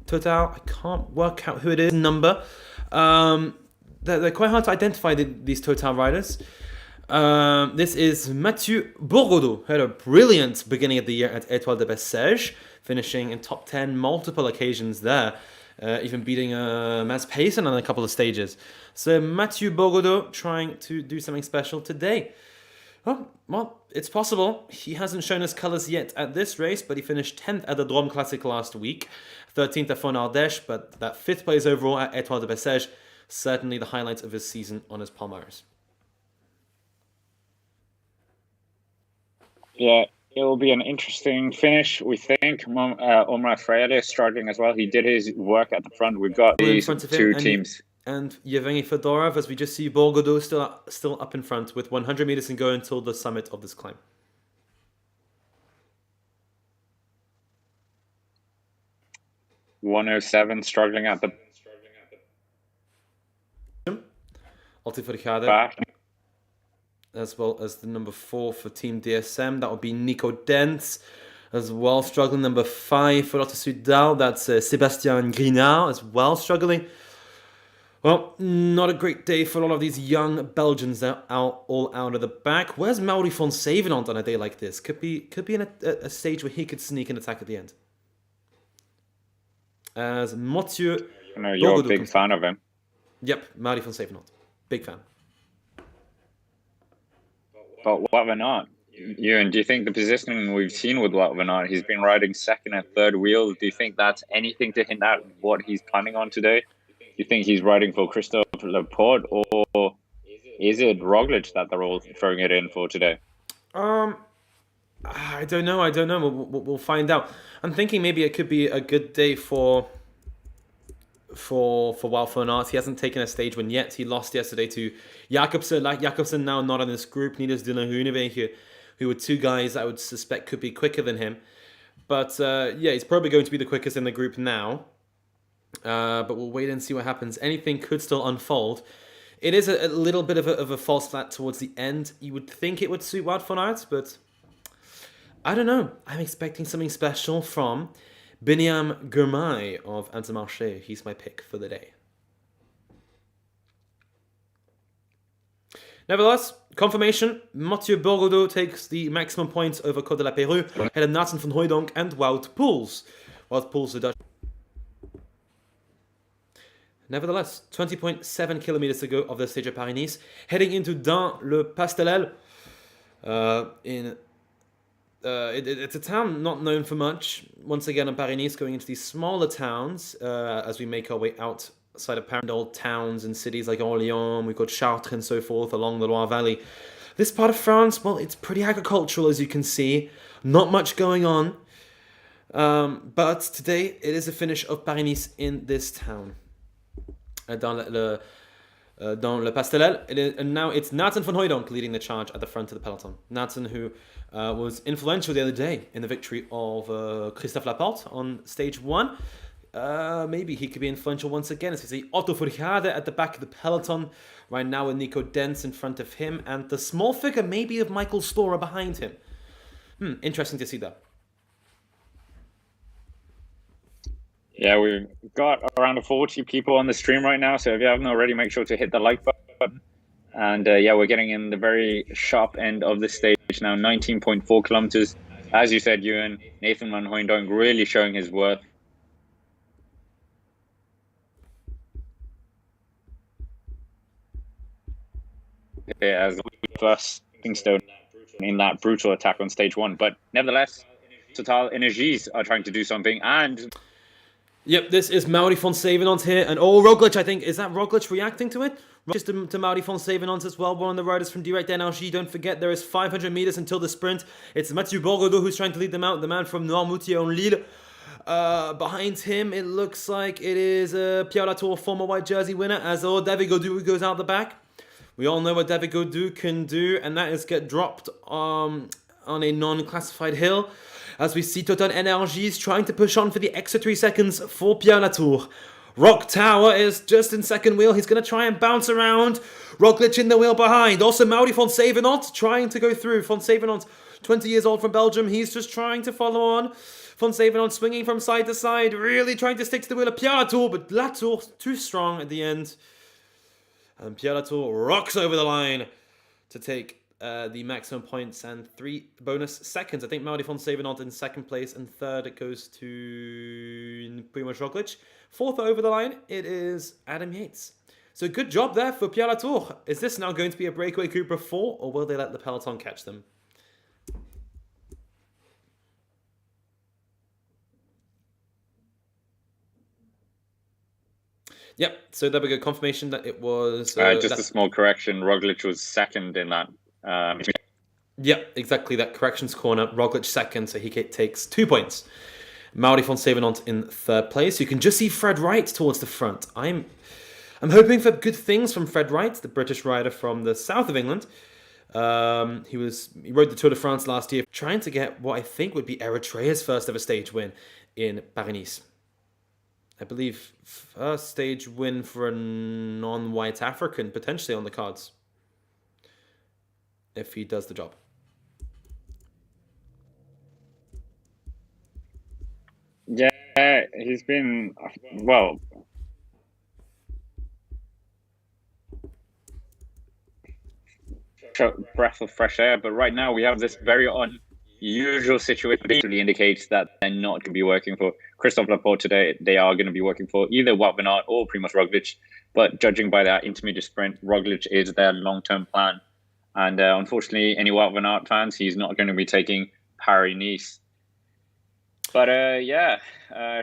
Total, I can't work out who it is. Number. They're quite hard to identify, these Total riders. This is Mathieu Bourgodeau, who had a brilliant beginning of the year at Étoile de Bessèges, finishing in top 10 multiple occasions there. Even beating Maz Payson on a couple of stages. So Mathieu Bourgodeau trying to do something special today. Oh, well, it's possible. He hasn't shown his colours yet at this race, but he finished 10th at the Drôme Classic last week, 13th at Fon Ardèche, but that 5th place overall at Étoile de Bessèges, certainly the highlights of his season on his palmarès. Yeah. It will be an interesting finish, we think. Omar Freire is struggling as well. He did his work at the front. We've got these two teams. And Yevgeny Fedorov, as we just see Bourgodeau still up in front with 100 meters to go until the summit of this climb. .107 struggling at the back, as well as the number 4 for Team DSM. That would be Nico Dentz as well, struggling. Number 5 for Lotto Soudal. That's Sébastien Grinard as well, struggling. Well, not a great day for all of these young Belgians that are all out of the back. Where's Mauri van Zevenand on a day like this? Could be in a stage where he could sneak an attack at the end. As Mathieu... I know you're a big fan of him. Yep, Mauri van Zevenand. Big fan. But Wout van Aert, Ewan, do you think the positioning we've seen with Wout van Aert, he's been riding second and third wheel, do you think that's anything to hint at what he's planning on today? Do you think he's riding for Christophe Laporte, or is it Roglic that they're all throwing it in for today? I don't know. We'll find out. I'm thinking maybe it could be a good day for Wout van Aert. He hasn't taken a stage win yet. He lost yesterday to Jakobsen. Jakobsen now not in this group. Neither is Dylan Groenewegen, who were two guys I would suspect could be quicker than him. But yeah, he's probably going to be the quickest in the group now. But we'll wait and see what happens. Anything could still unfold. It is a little bit of a false flat towards the end. You would think it would suit Wout van Aert, but I don't know. I'm expecting something special from Biniam Girmay of Intermarché. He's my pick for the day. Nevertheless, confirmation, Mathieu Bourgodeau takes the maximum points over Cote de la Peru, ahead of Nathan van Hooijdonk and Wout Poels. Wout Poels, the Dutch. Nevertheless, 20.7 kilometers to go of the stage of Paris-Nice, heading into DUN-LE-PALESTEL. It's a town not known for much. Once again, on Paris-Nice, going into these smaller towns as we make our way outside of Paris, old towns and cities like Orléans, we've got Chartres and so forth along the Loire Valley. This part of France, well, it's pretty agricultural, as you can see. Not much going on. But today, it is a finish of Paris-Nice in this town. DUN-LE-PALESTEL, and now it's Nathan van Hooijdonk leading the charge at the front of the peloton. Nathan, who was influential the other day in the victory of Christophe Laporte on stage 1. Maybe he could be influential once again. As we see Otto Vergade at the back of the peloton right now with Nico Dentz in front of him, and the small figure maybe of Michael Storer behind him. Interesting to see that. Yeah, we've got around 40 people on the stream right now, so if you haven't already, make sure to hit the like button. And yeah, we're getting in the very sharp end of the stage now, 19.4 kilometers. As you said, Ewan, Nathan Van Hooijdonk really showing his worth. As the first stone in that brutal attack on stage 1. But nevertheless, Total Energies are trying to do something, and yep, this is Mauri van Zevenant here, and Roglic, I think, is that Roglic reacting to it? Just to Mauri van Zevenant as well, one of the riders from Direct Energie. Don't forget, there is 500 meters until the sprint. It's Mathieu Bourgodeau who's trying to lead them out, the man from Noirmoutier-en-Lille. Behind him, it looks like it is Pierre Latour, former white jersey winner, as David Gaudu goes out the back. We all know what David Gaudu can do, and that is get dropped on a non-classified hill. As we see Total Energies trying to push on for the extra 3 seconds for Pierre Latour. Rock Tower is just in second wheel. He's going to try and bounce around. Roglic in the wheel behind. Also Mauri van Zevenant trying to go through. Van Zevenant, 20 years old from Belgium. He's just trying to follow on. Van Zevenant swinging from side to side. Really trying to stick to the wheel of Pierre Latour. But Latour too strong at the end. And Pierre Latour rocks over the line to take the maximum points and 3 bonus seconds. I think Mauri van Zevenant in second place, and third it goes to Primož Roglic. Fourth over the line, it is Adam Yates. So good job there for Pierre Latour. Is this now going to be a breakaway group of 4, or will they let the peloton catch them? Yep, so there we go. Confirmation that it was... just a small correction. Roglic was second in that. Yeah, exactly. That corrections corner. Roglic second, so he takes 2 points. Mauri van Zevenant in third place. You can just see Fred Wright towards the front. I'm hoping for good things from Fred Wright, the British rider from the south of England. He rode the Tour de France last year, trying to get what I think would be Eritrea's first ever stage win in Paris-Niza. I believe first stage win for a non-white African, potentially on the cards, if he does the job. Yeah, he's been, well, breath of fresh air, but right now we have this very unusual situation that basically indicates that they're not going to be working for Christophe Laporte today. They are going to be working for either Wout van Aert or Primož Roglic, but judging by that intermediate sprint, Roglic is their long-term plan. And unfortunately, any Wout van Aert fans, he's not going to be taking Paris-Niza. But yeah,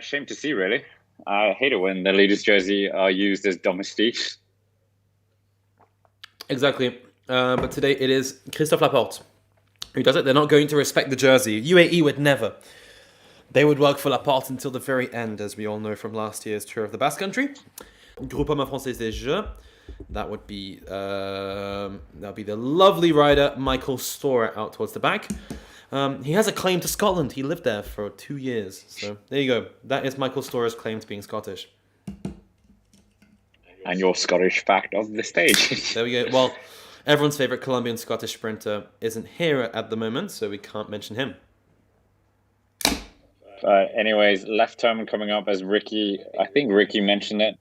shame to see, really. I hate it when the leaders' jersey are used as domestiques. Exactly. But today it is Christophe Laporte who does it. They're not going to respect the jersey. UAE would never. They would work for Laporte until the very end, as we all know from last year's Tour of the Basque Country. Groupama Français des Jeux. That would be the lovely rider Michael Storer out towards the back. He has a claim to Scotland. He lived there for 2 years. So there you go. That is Michael Storer's claim to being Scottish. And your Scottish fact of the stage. There we go. Well, everyone's favourite Colombian-Scottish sprinter isn't here at the moment, so we can't mention him. Anyways, left turn coming up as Ricky. I think Ricky mentioned it.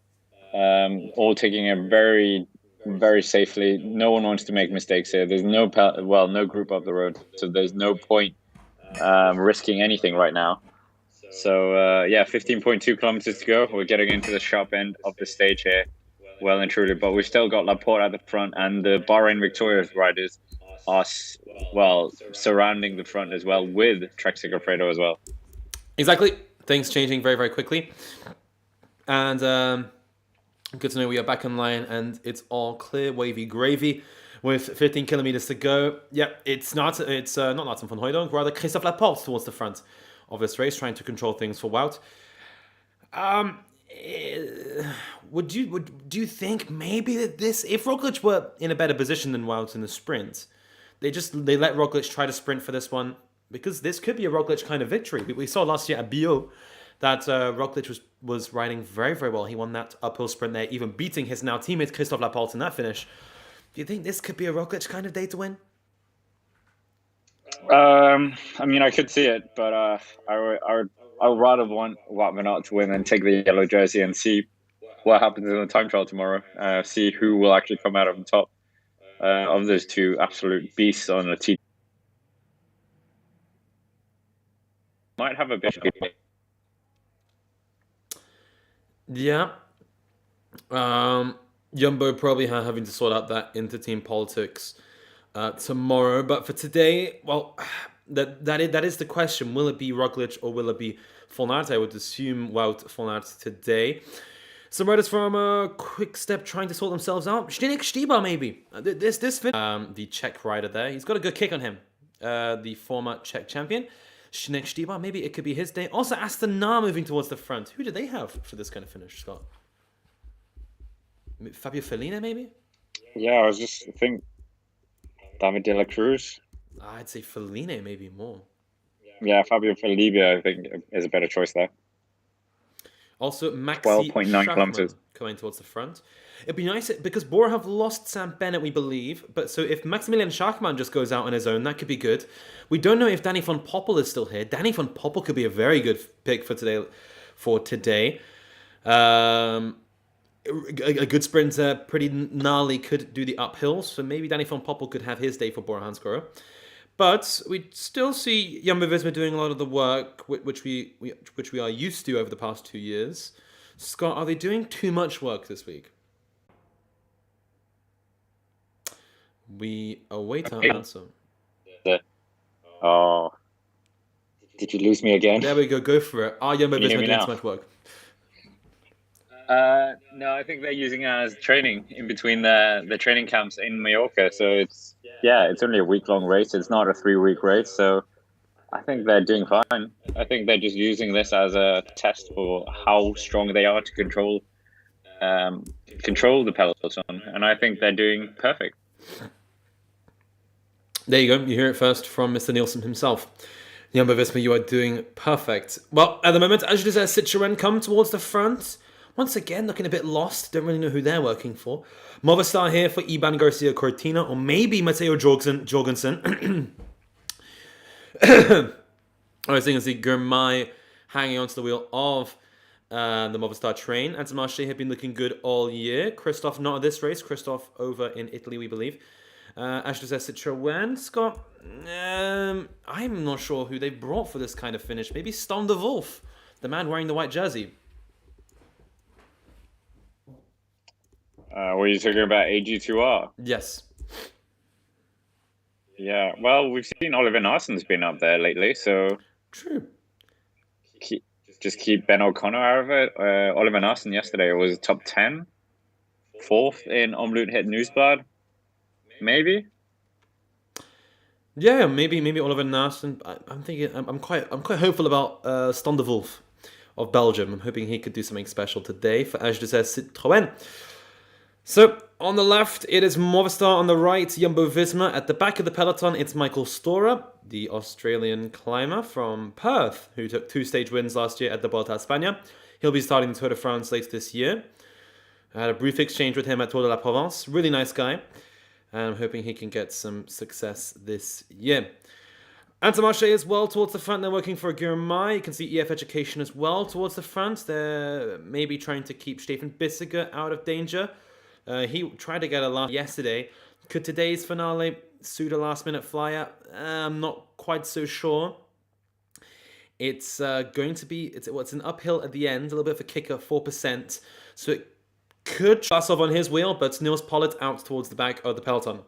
All taking it very, very safely. No one wants to make mistakes here. There's no group up the road, so there's no point risking anything right now. So yeah, 15.2 kilometers to go. We're getting into the sharp end of the stage here, well and truly. But we've still got Laporte at the front, and the Bahrain Victorious riders are surrounding the front as well, with Trek Segafredo as well. Exactly. Things changing very, very quickly. And good to know we are back in line, and it's all clear, wavy gravy, with 15 kilometers to go. Yep, it's not Nathan van Hooijdonk, rather Christophe Laporte towards the front of this race, trying to control things for Wout. Do you think maybe that if Roglic were in a better position than Wout in the sprint, they let Roglic try to sprint for this one? Because this could be a Roglic kind of victory. We saw last year at Bio that Roglic was riding very, very well. He won that uphill sprint there, even beating his now teammate Christophe Laporte in that finish. Do you think this could be a Roglic kind of day to win? I mean, I could see it, but I would rather want Wout van Aert to win and take the yellow jersey and see what happens in the time trial tomorrow. See who will actually come out on top of those two absolute beasts on the T. Might have a bit. Yeah. Jumbo probably having to sort out that inter-team politics tomorrow. But for today, well, that is the question. Will it be Roglic or will it be Van Aert? I would assume Wout van Aert today. Some riders from a quick step trying to sort themselves out. Zdeněk Štýbar maybe. The Czech rider there. He's got a good kick on him. The former Czech champion. Zdeněk Štýbar, maybe it could be his day. Also, Astana moving towards the front. Who do they have for this kind of finish, Scott? Fabio Fellini, maybe? Yeah, I was just thinking David de la Cruz. I'd say Fellini maybe more. Yeah, Fabio Fellini, I think, is a better choice there. Also, Maxi 12.9 kilometers coming towards the front. It'd be nice because Bora have lost Sam Bennett, we believe. But so if Maximilian Schachmann just goes out on his own, that could be good. We don't know if Danny van Poppel is still here. Danny van Poppel could be a very good pick for today. A good sprinter, pretty gnarly, could do the uphills. So maybe Danny van Poppel could have his day for Bora Hansgrohe. But we still see Jumbo-Visma doing a lot of the work, which we are used to over the past 2 years. Scott, are they doing too much work this week? We await our answer. Oh, did you lose me again? There we go. Go for it. Are Jumbo-Visma doing too much work? No, I think they're using it as training in between the training camps in Mallorca. So it's only a week-long race. It's not a 3-week race. So I think they're doing fine. I think they're just using this as a test for how strong they are to control the peloton. And I think they're doing perfect. There you go. You hear it first from Mr. Nielsen himself. Jumbo-Visma, you are doing perfect. Well, at the moment, as you said, Citroën come towards the front. Once again, looking a bit lost. Don't really know who they're working for. Movistar here for Iban Garcia Cortina or maybe Matteo Jorgensen. I was thinking to see Germay hanging onto the wheel of the Movistar train. Antomarche have been looking good all year. Christoph not at this race. Christoph over in Italy, we believe. As says Citroën. Scott, I'm not sure who they brought for this kind of finish. Maybe Stan de Wolf, the man wearing the white jersey. Were you talking about AG2R? Yes. Yeah, well, we've seen Oliver Narsen's been up there lately, so... True. Just keep Ben O'Connor out of it. Oliver Narsen yesterday was top 10. 4th in Omloop Het Nieuwsblad. Maybe? Yeah, maybe Oliver Narsen. I'm thinking, I'm quite hopeful about Stan de Wolf of Belgium. I'm hoping he could do something special today for Citroën. So, on the left, it is Movistar. On the right, Jumbo-Visma. At the back of the peloton, it's Michael Storer, the Australian climber from Perth, who took 2 stage wins last year at the Vuelta a España. He'll be starting the Tour de France later this year. I had a brief exchange with him at Tour de la Provence. Really nice guy. And I'm hoping he can get some success this year. Antomarche as well towards the front. They're working for Girmay. You can see EF Education as well towards the front. They're maybe trying to keep Stefan Bissegger out of danger. He tried to get a lap yesterday. Could today's finale suit a last-minute flyer? I'm not quite so sure. It's going to be... It's an uphill at the end, a little bit of a kicker, 4%. So it could pass off on his wheel, but Niels Pollitt out towards the back of the peloton.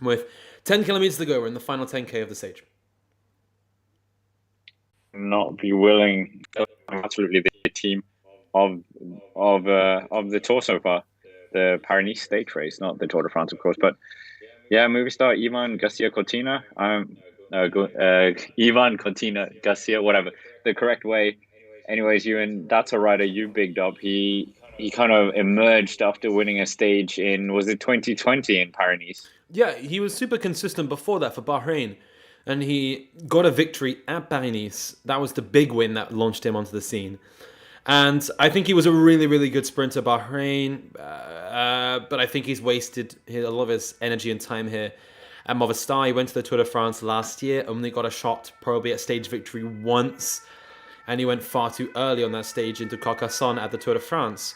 With 10 kilometers to go, we're in the final 10k of the stage. Not be willing, absolutely the team of the Tour so far. The Paris-Niza stage race, not the Tour de France, of course. But yeah, Movistar, Ivan Garcia Cortina. Ivan Cortina Garcia, whatever. The correct way. Anyways, that's a rider you bigged up. He kind of emerged after winning a stage was it 2020 in Paris-Niza? Yeah, he was super consistent before that for Bahrain. And he got a victory at Paris-Niza. That was the big win that launched him onto the scene. And I think he was a really, really good sprinter, Bahrain. But I think he's wasted a lot of his energy and time here at Movistar. He went to the Tour de France last year, only got a shot probably at stage victory once, and he went far too early on that stage into Carcassonne at the Tour de France.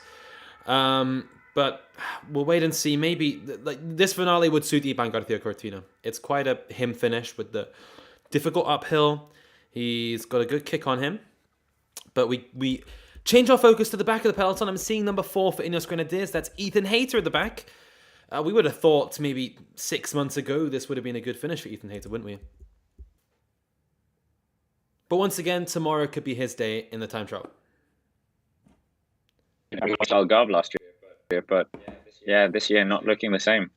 But we'll wait and see. Maybe like this finale would suit Iban Garcia Cortina. It's quite a him finish with the difficult uphill. He's got a good kick on him. But we change our focus to the back of the peloton. I'm seeing number 4 for Ineos Grenadiers. That's Ethan Hayter at the back. We would have thought maybe 6 months ago this would have been a good finish for Ethan Hayter, wouldn't we? But once again, tomorrow could be his day in the time trial. We lost Algarve last year, but yeah, this year not looking the same.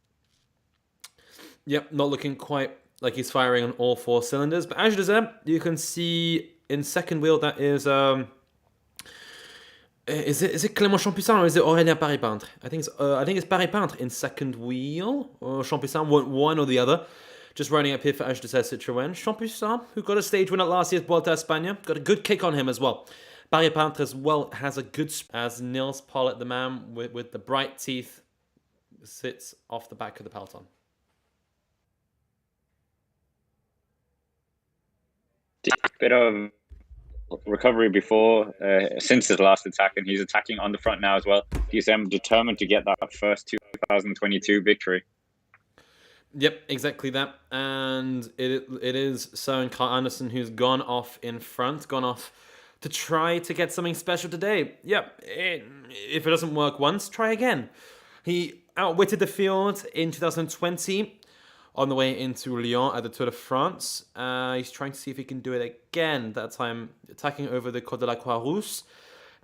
Yep, not looking quite like he's firing on all 4 cylinders. But as you can see in second wheel, that is it Clément Champuissant or is it Aurélien Paris-Peintre? I think it's Paris-Peintre in second wheel, or Champuissant, one or the other. Just running up here for Age2Z Citroën. Champuissant, who got a stage win at last year's Vuelta a España, got a good kick on him as well. Paris-Peintre as well has a good... As Nils Pollitt, the man with the bright teeth, sits off the back of the peloton. Bit of recovery before, since his last attack, and he's attacking on the front now as well. He's determined to get that first 2022 victory. Yep, exactly that. And it is Søren Kragh Andersen who's gone off in front, gone off to try to get something special today. Yep, if it doesn't work once, try again. He outwitted the field in 2020 on the way into Lyon at the Tour de France. He's trying to see if he can do it again, that time attacking over the Cote de la Croix-Rousse.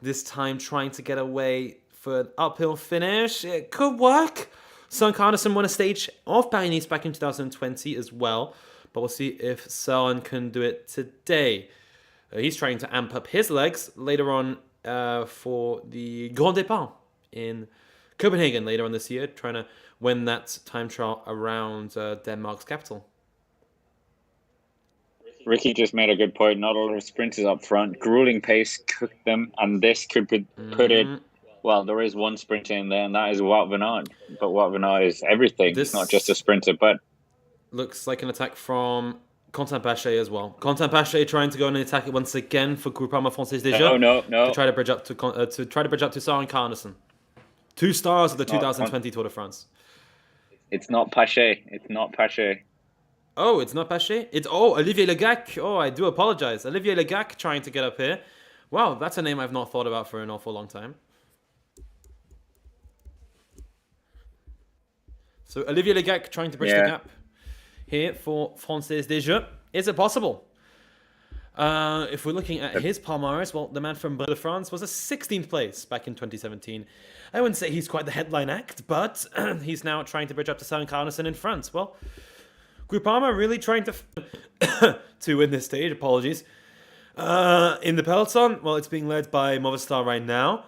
This time trying to get away for an uphill finish. It could work. Søren Kragh Andersen won a stage of Paris-Nice back in 2020 as well. But we'll see if Søren can do it today. He's trying to amp up his legs later on for the Grand Départ in Copenhagen later on this year, trying to win that time trial around Denmark's capital. Ricky just made a good point. Not all the sprinters up front. Grueling pace cooked them, and this could put it... Well, there is one sprinter in there, and that is Wout van Aert. But Wout van Aert is everything. It's not just a sprinter, but... Looks like an attack from Quentin Paché as well. Quentin Paché trying to go and attack it once again for Groupama Française des Jeux. No. To try to bridge up to Søren Kragh Andersen. 2 stars of the 2020 Tour de France. It's not Paché. It's not Paché. Oh, it's not Paché? It's Olivier Legac. Oh, I do apologize. Olivier Legac trying to get up here. Wow, that's a name I've not thought about for an awful long time. So Olivier Legac trying to bridge the gap here for Française des Jeux. Is it possible? If we're looking at his palmarès, well, the man from Tour de France was a 16th place back in 2017. I wouldn't say he's quite the headline act, but he's now trying to bridge up to Søren Kragh Andersen in front. Well, Groupama really trying to win this stage. Apologies. In the peloton, well, it's being led by Movistar right now.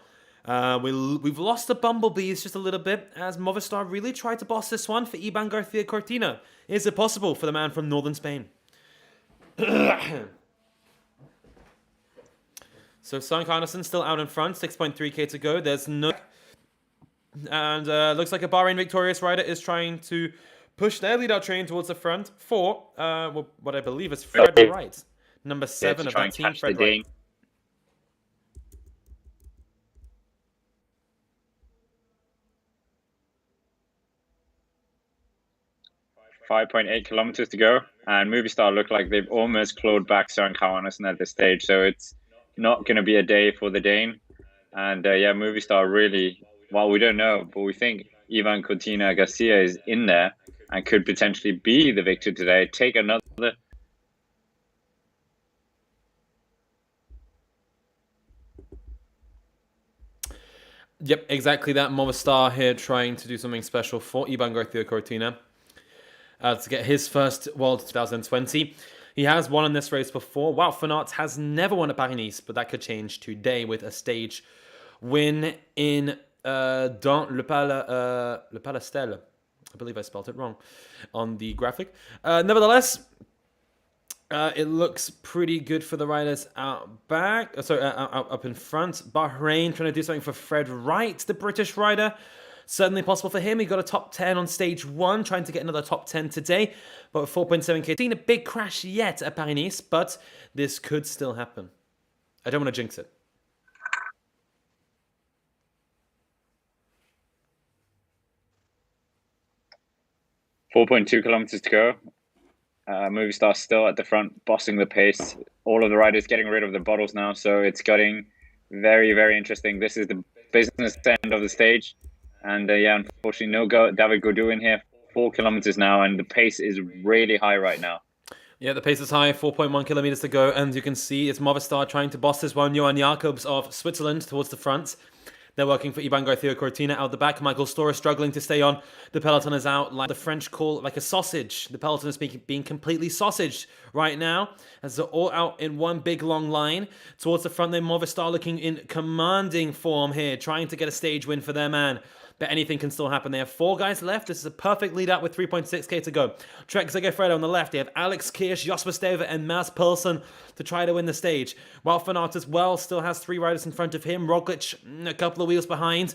We've lost the Bumblebees just a little bit as Movistar really tried to boss this one for Iban Garcia Cortina. Is it possible for the man from northern Spain? So Søren Kragh Andersen still out in front, 6.3k to go. There's no... And looks like a Bahrain victorious rider is trying to push their lead-out train towards the front for what I believe is Fred Wright. Number 7 of that team, Fred Wright. 5.8 kilometers to go, and Movistar look like they've almost clawed back Søren Kragh Andersen at this stage, so it's not going to be a day for the Dane. And Movistar really, well, we don't know, but we think Ivan Cortina Garcia is in there and could potentially be the victor today. Take another... Yep, exactly that. Movistar here trying to do something special for Iban Garcia Cortina. To get his first World 2020. He has won in this race before. Wout van Aert has never won at Paris-Nice, but that could change today with a stage win in DUN-LE-PALESTEL. I believe I spelled it wrong on the graphic. Nevertheless, it looks pretty good for the riders out back. Up in front. Bahrain trying to do something for Fred Wright, the British rider. certainly possible for him. He got a top 10 on stage 1, trying to get another top 10 today. But with 4.7k, seen a big crash yet at Paris-Niza, but this could still happen. I don't want to jinx it. 4.2 kilometers to go. Movistar still at the front, bossing the pace. All of the riders getting rid of the bottles now, so it's getting very, very interesting. This is the business end of the stage. And yeah, unfortunately, no David Gaudu in here. 4 kilometers now, and the pace is really high right now. Yeah, the pace is high, 4.1 kilometers to go, and you can see it's Movistar trying to boss this one. Johan Jacobs of Switzerland towards the front. They're working for Iban Garcia Cortina out the back. Michael Storer struggling to stay on. The peloton is out like the French call, like a sausage. The peloton is being completely sausaged right now, as they're all out in one big long line towards the front. Then Movistar looking in commanding form here, trying to get a stage win for their man. But anything can still happen. They have 4 guys left. This is a perfect lead out with 3.6k to go. Trek Segafredo on the left. They have Alex Kirsch, Jasper Stuyven, and Mads Pedersen to try to win the stage. Wout van Aert as well still has 3 riders in front of him. Roglic a couple of wheels behind.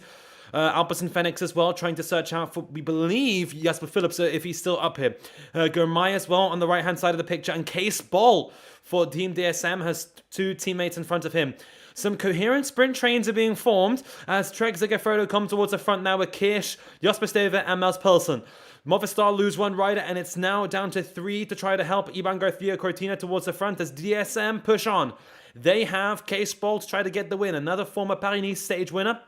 Alpecin Fenix as well, trying to search out for, we believe, Jasper Philipsen if he's still up here. Gourmay as well on the right-hand side of the picture. And Cees Bol for Team DSM has 2 teammates in front of him. Some coherent sprint trains are being formed as Trek Segafredo come towards the front now with Kirsch, Jasper Stuyven, and Mads Pedersen. Movistar lose 1 rider, and it's now down to 3 to try to help Iban Garcia Cortina towards the front as DSM push on. They have Cees Bol to try to get the win, another former Paris-Niza stage winner.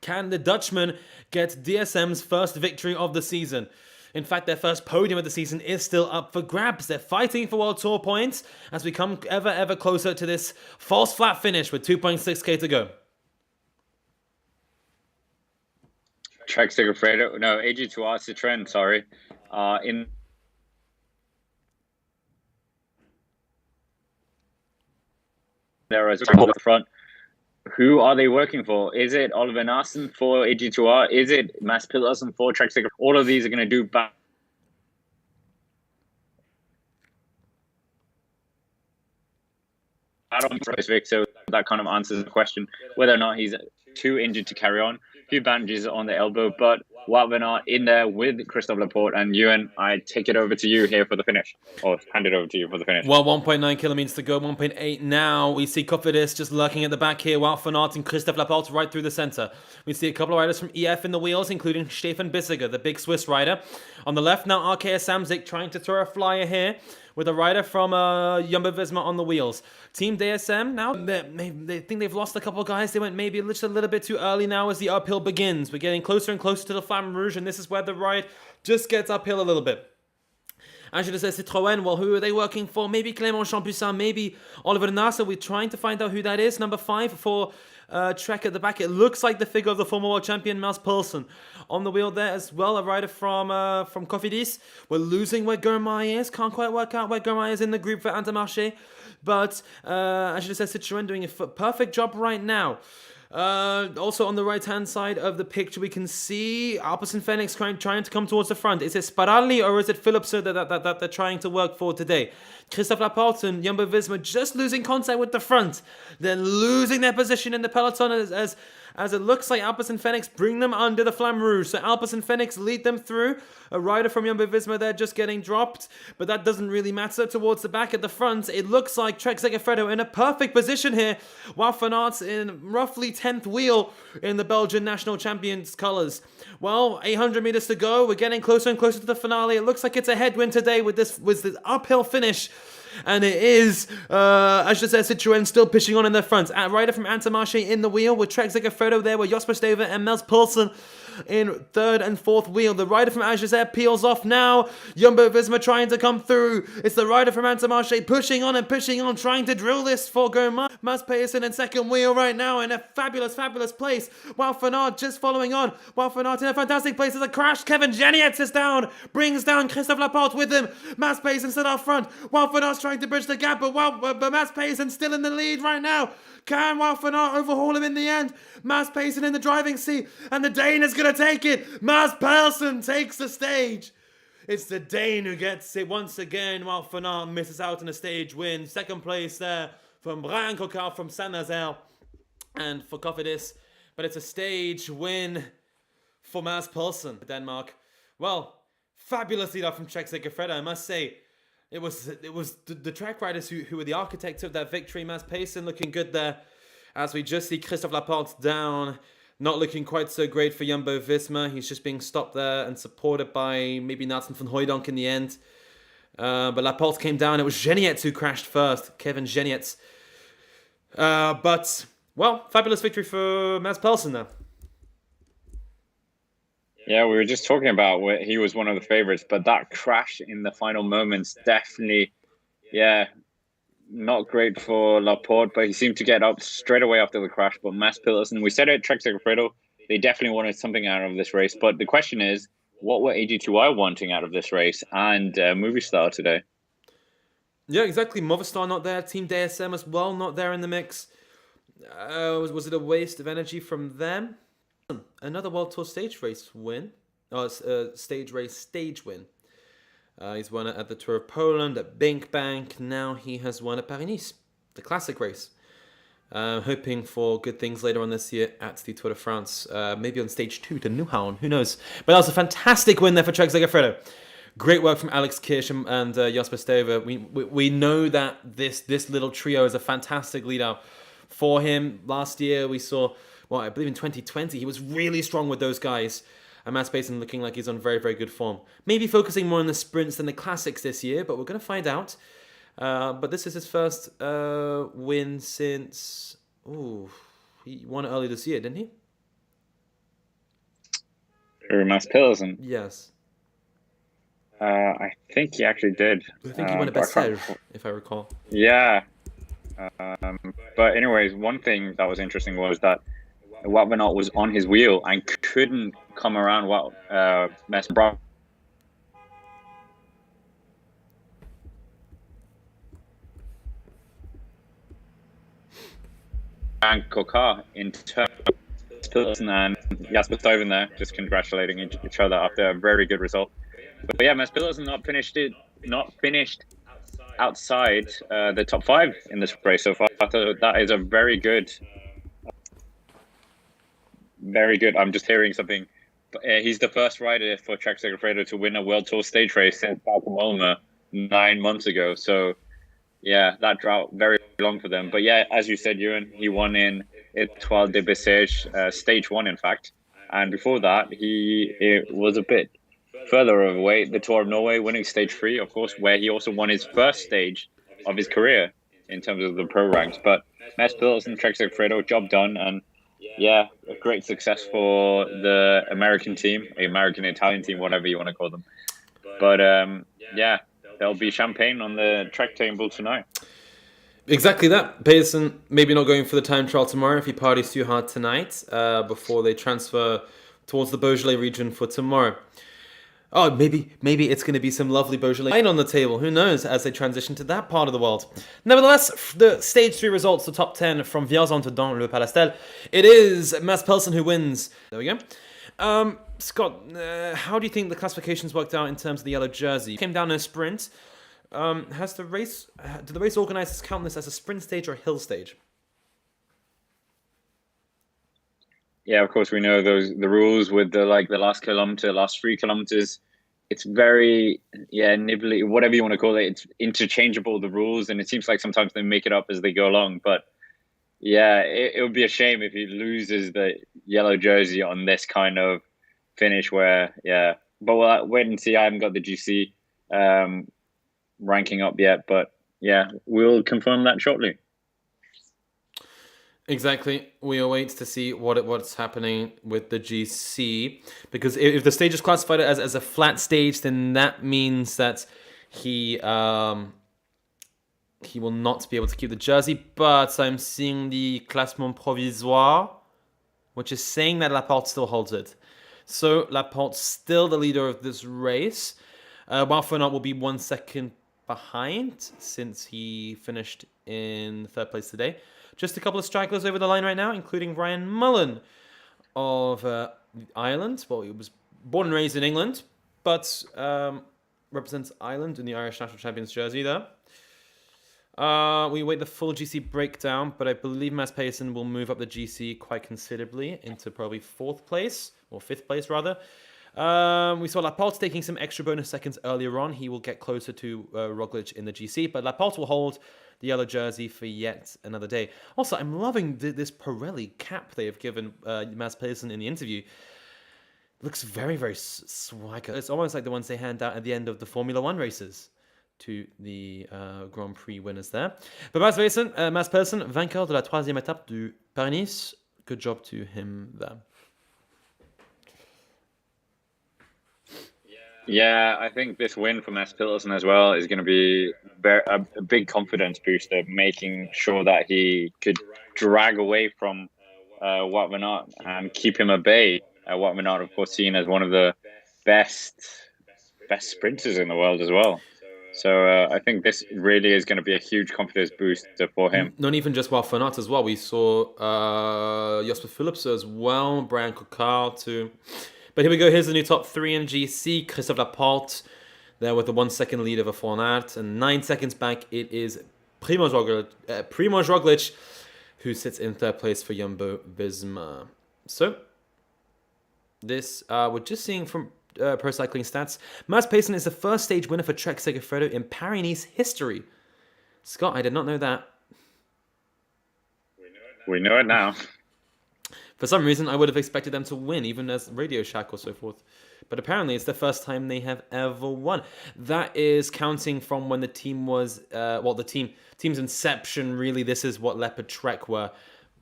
Can the Dutchman get DSM's first victory of the season? In fact, their first podium of the season is still up for grabs. They're fighting for World Tour points as we come ever closer to this false flat finish with 2.6k to go. Trek Segafredo, no, AG2R Citroën, sorry. In there as well at the front. Who are they working for? Is it Oliver Nassen for AG2R? Is it Mads Pedersen for Trek Segafredo? All of these are going to do back. So that kind of answers the question whether or not he's too injured to carry on. A few bandages on the elbow, but Wout van Aert in there with Christophe Laporte and Ewan. I take it over to you here for the finish, or hand it over to you for the finish. Well, 1.9 kilometers to go, 1.8 now. We see Cofidis just lurking at the back here. Wout van Aert and Christophe Laporte right through the center. We see a couple of riders from EF in the wheels, including Stefan Bissiger, the big Swiss rider. On the left now, RKS Samsic trying to throw a flyer here with a rider from Jumbo-Visma on the wheels. Team DSM now, they think they've lost a couple of guys. They went maybe just a little bit too early now as the uphill begins. We're getting closer and closer to the Flamme Rouge, and this is where the ride just gets uphill a little bit. Angela says Citroën, well, who are they working for? Maybe Clément Champussin, maybe Oliver Nasser. We're trying to find out who that is. Number 5 for Trek at the back. It looks like the figure of the former world champion, Mads Pedersen. On the wheel there as well, a rider from Cofidis. We're losing where Gourmay is. Can't quite work out where Gourmay is in the group for Intermarché. But Angela says Citroën doing a perfect job right now. Also on the right hand side of the picture we can see Alpecin Fenix trying to come towards the front. Is it Sparalli or is it Philipsen that they're trying to work for today? Christophe Laporte and Jumbo-Visma just losing contact with the front, then losing their position in the peloton as it looks like Alpecin Fenix bring them under the Flamme Rouge. So Alpecin Fenix lead them through. A rider from Jumbo-Visma there just getting dropped, but that doesn't really matter. Towards the back at the front, it looks like Trek Segafredo in a perfect position here. Wout van Aert in roughly 10th wheel in the Belgian national champions colours. Well, 800 meters to go. We're getting closer and closer to the finale. It looks like it's a headwind today with this uphill finish. And it is, I should say, Citroën still pushing on in the front. A rider from Intermarché in the wheel with Trek Segafredo there with Jasper Stuyven and Mads Pedersen in 3rd and 4th wheel. The rider from Ajazer peels off now. Jumbo-Visma trying to come through. It's the rider from Intermarché pushing on, trying to drill this for Gourmay. Mads Pedersen in 2nd wheel right now in a fabulous place. Wout van Aert just following on. Wout van Aert in a fantastic place. There's a crash. Kevin Jenietz is down. Brings down Christophe Laporte with him. Mads Pedersen still out front. Wout van Aert trying to bridge the gap, but Mads Pedersen still in the lead right now. Can Wout van Aert overhaul him in the end? Mads Pedersen in the driving seat, and the Dane is going to take it. Mads Pedersen takes the stage. It's the Dane who gets it once again. Wout van Aert misses out on a stage win. 2nd place there from Brian Coquard from Saint-Nazaire and for Cofidis. But it's a stage win for Mads Pedersen, Denmark. Well, fabulous lead off from Trek Segafredo, I must say. It was the track riders who were the architects of that victory. Mads Pedersen looking good there, as we just see Christophe Laporte down. Not looking quite so great for Jumbo-Visma. He's just being stopped there and supported by maybe Nathan van Hooijdonk in the end. But Laporte came down. It was Genietz who crashed first. Kevin Genietz. But, well, fabulous victory for Mads Pedersen there. Yeah, we were just talking about where he was one of the favorites, but that crash in the final moments definitely, not great for Laporte, but he seemed to get up straight away after the crash. But Mads Pedersen, we said it at Trek Segafredo, they definitely wanted something out of this race. But the question is, what were AG2I wanting out of this race and Movistar today? Yeah, exactly. Movistar not there. Team DSM as well, not there in the mix. Was it a waste of energy from them? Another World Tour stage race win. Stage win. He's won it at the Tour of Poland, at Bank. Now he has won at Paris-Niza, the classic race. Hoping for good things later on this year at the Tour de France. Maybe on stage 2 to Newhound, who knows. But that was a fantastic win there for Trek Segafredo. Great work from Alex Kirsch and Jasper Stuyver. We know that this little trio is a fantastic leader for him. Last year we saw, I believe in 2020, he was really strong with those guys. And Mads Pedersen looking like he's on very, very good form. Maybe focusing more on the sprints than the classics this year, but we're going to find out. But this is his first win since... he won it early this year, didn't he? Mads Pedersen? Yes. I think he actually did. I think he won a Bessel, if I recall. Yeah. But anyways, one thing that was interesting was that Wout van Aert was on his wheel and couldn't come around Mads Pedersen. And Cote in turn, Pedersen and Jasper Stuyven there, just congratulating each other after a very good result. But yeah, Mads Pedersen not finished outside the top 5 in this race so far. So that is a very good. I'm just hearing something. He's the first rider for Trek Segafredo to win a World Tour stage race since Baltimore 9 months ago. So yeah, that drought very long for them. But yeah, as you said, Ewan, he won in Etoile de Bessèges, stage 1, in fact. And before that, it was a bit further away, the Tour of Norway, winning stage 3, of course, where he also won his first stage of his career in terms of the pro ranks. But Mads Pedersen, Trek Segafredo, job done. And yeah, a great success for the American team, American-Italian team, whatever you want to call them. But yeah, there'll be champagne on the Trek table tonight. Exactly that. Pedersen maybe not going for the time trial tomorrow if he parties too hard tonight before they transfer towards the Beaujolais region for tomorrow. Oh, maybe it's going to be some lovely Beaujolais wine on the table. Who knows as they transition to that part of the world. Nevertheless, the stage 3 results, the top 10 from VIERZON to DUN-LE-PALESTEL. It is Mads Pedersen who wins. There we go. Scott, how do you think the classifications worked out in terms of the yellow jersey? Came down in a sprint. Did the race organizers count this as a sprint stage or a hill stage? Yeah, of course we know the rules with the last 3 kilometers. It's very nibbly, whatever you want to call it. It's interchangeable, the rules, and it seems like sometimes they make it up as they go along. But yeah, it would be a shame if he loses the yellow jersey on this kind of finish. But we'll wait and see. I haven't got the GC ranking up yet, but yeah, we'll confirm that shortly. Exactly. We await to see what's happening with the GC, because if the stage is classified as a flat stage, then that means that he will not be able to keep the jersey. But I'm seeing the classement provisoire, which is saying that Laporte still holds it. So Laporte's still the leader of this race. Wout van Aert will be 1 second behind since he finished in 3rd place today. Just a couple of stragglers over the line right now, including Ryan Mullen of Ireland. Well, he was born and raised in England, but represents Ireland in the Irish National Champions jersey there. We wait the full GC breakdown, but I believe Mads Pedersen will move up the GC quite considerably into probably 4th place, or 5th place rather. We saw Laporte taking some extra bonus seconds earlier on. He will get closer to Roglic in the GC, but Laporte will hold the yellow jersey for yet another day. Also, I'm loving this Pirelli cap they have given Mads Pedersen in the interview. Looks very, very swagger. It's almost like the ones they hand out at the end of the Formula One races to the Grand Prix winners there. But Mads Pedersen, vainqueur de la 3e étape du Paris-Niza. Good job to him there. Yeah, I think this win for Mads Pedersen as well is going to be a big confidence booster, making sure that he could drag away from Wout van Aert and keep him at bay. Wout van Aert, of course, seen as one of the best sprinters in the world as well. So I think this really is going to be a huge confidence booster for him. Not even just Wout van Aert as well. We saw Jasper Philipsen as well, Brian Coquard too. But here we go. Here's the new top 3 in GC. Christophe Laporte there with the 1 second lead over Van Aert. And 9 seconds back, it is Primož Roglic, who sits in 3rd place for Jumbo-Visma. So, this, we're just seeing from Pro Cycling Stats. Mads Pedersen is the first stage winner for Trek Segafredo in Paris-Niza history. Scott, I did not know that. We know it now. For some reason, I would have expected them to win, even as Radio Shack or so forth. But apparently, it's the first time they have ever won. That is counting from when the team was, team's inception, really. This is what Leopard Trek were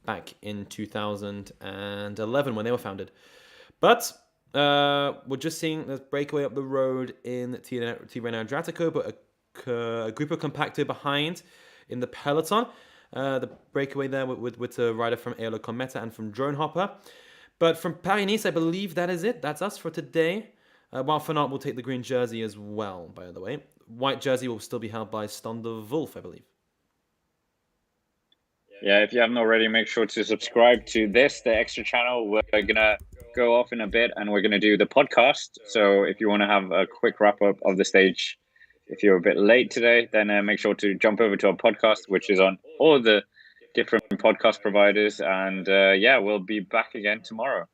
back in 2011 when they were founded. But we're just seeing this breakaway up the road in Tirreno Adriatico, but a Gruppo Compacto behind in the Peloton. The breakaway there with a rider from Eolo Cometa and from Drone Hopper. But from Paris-Niza, I believe that is it. That's us for today. Wout van Aert will take the green jersey as well, by the way. White jersey will still be held by Stonder Wolf, I believe. Yeah, if you haven't already, make sure to subscribe to the extra channel. We're going to go off in a bit and we're going to do the podcast. So if you want to have a quick wrap up of the stage, if you're a bit late today, then make sure to jump over to our podcast, which is on all the different podcast providers. And we'll be back again tomorrow.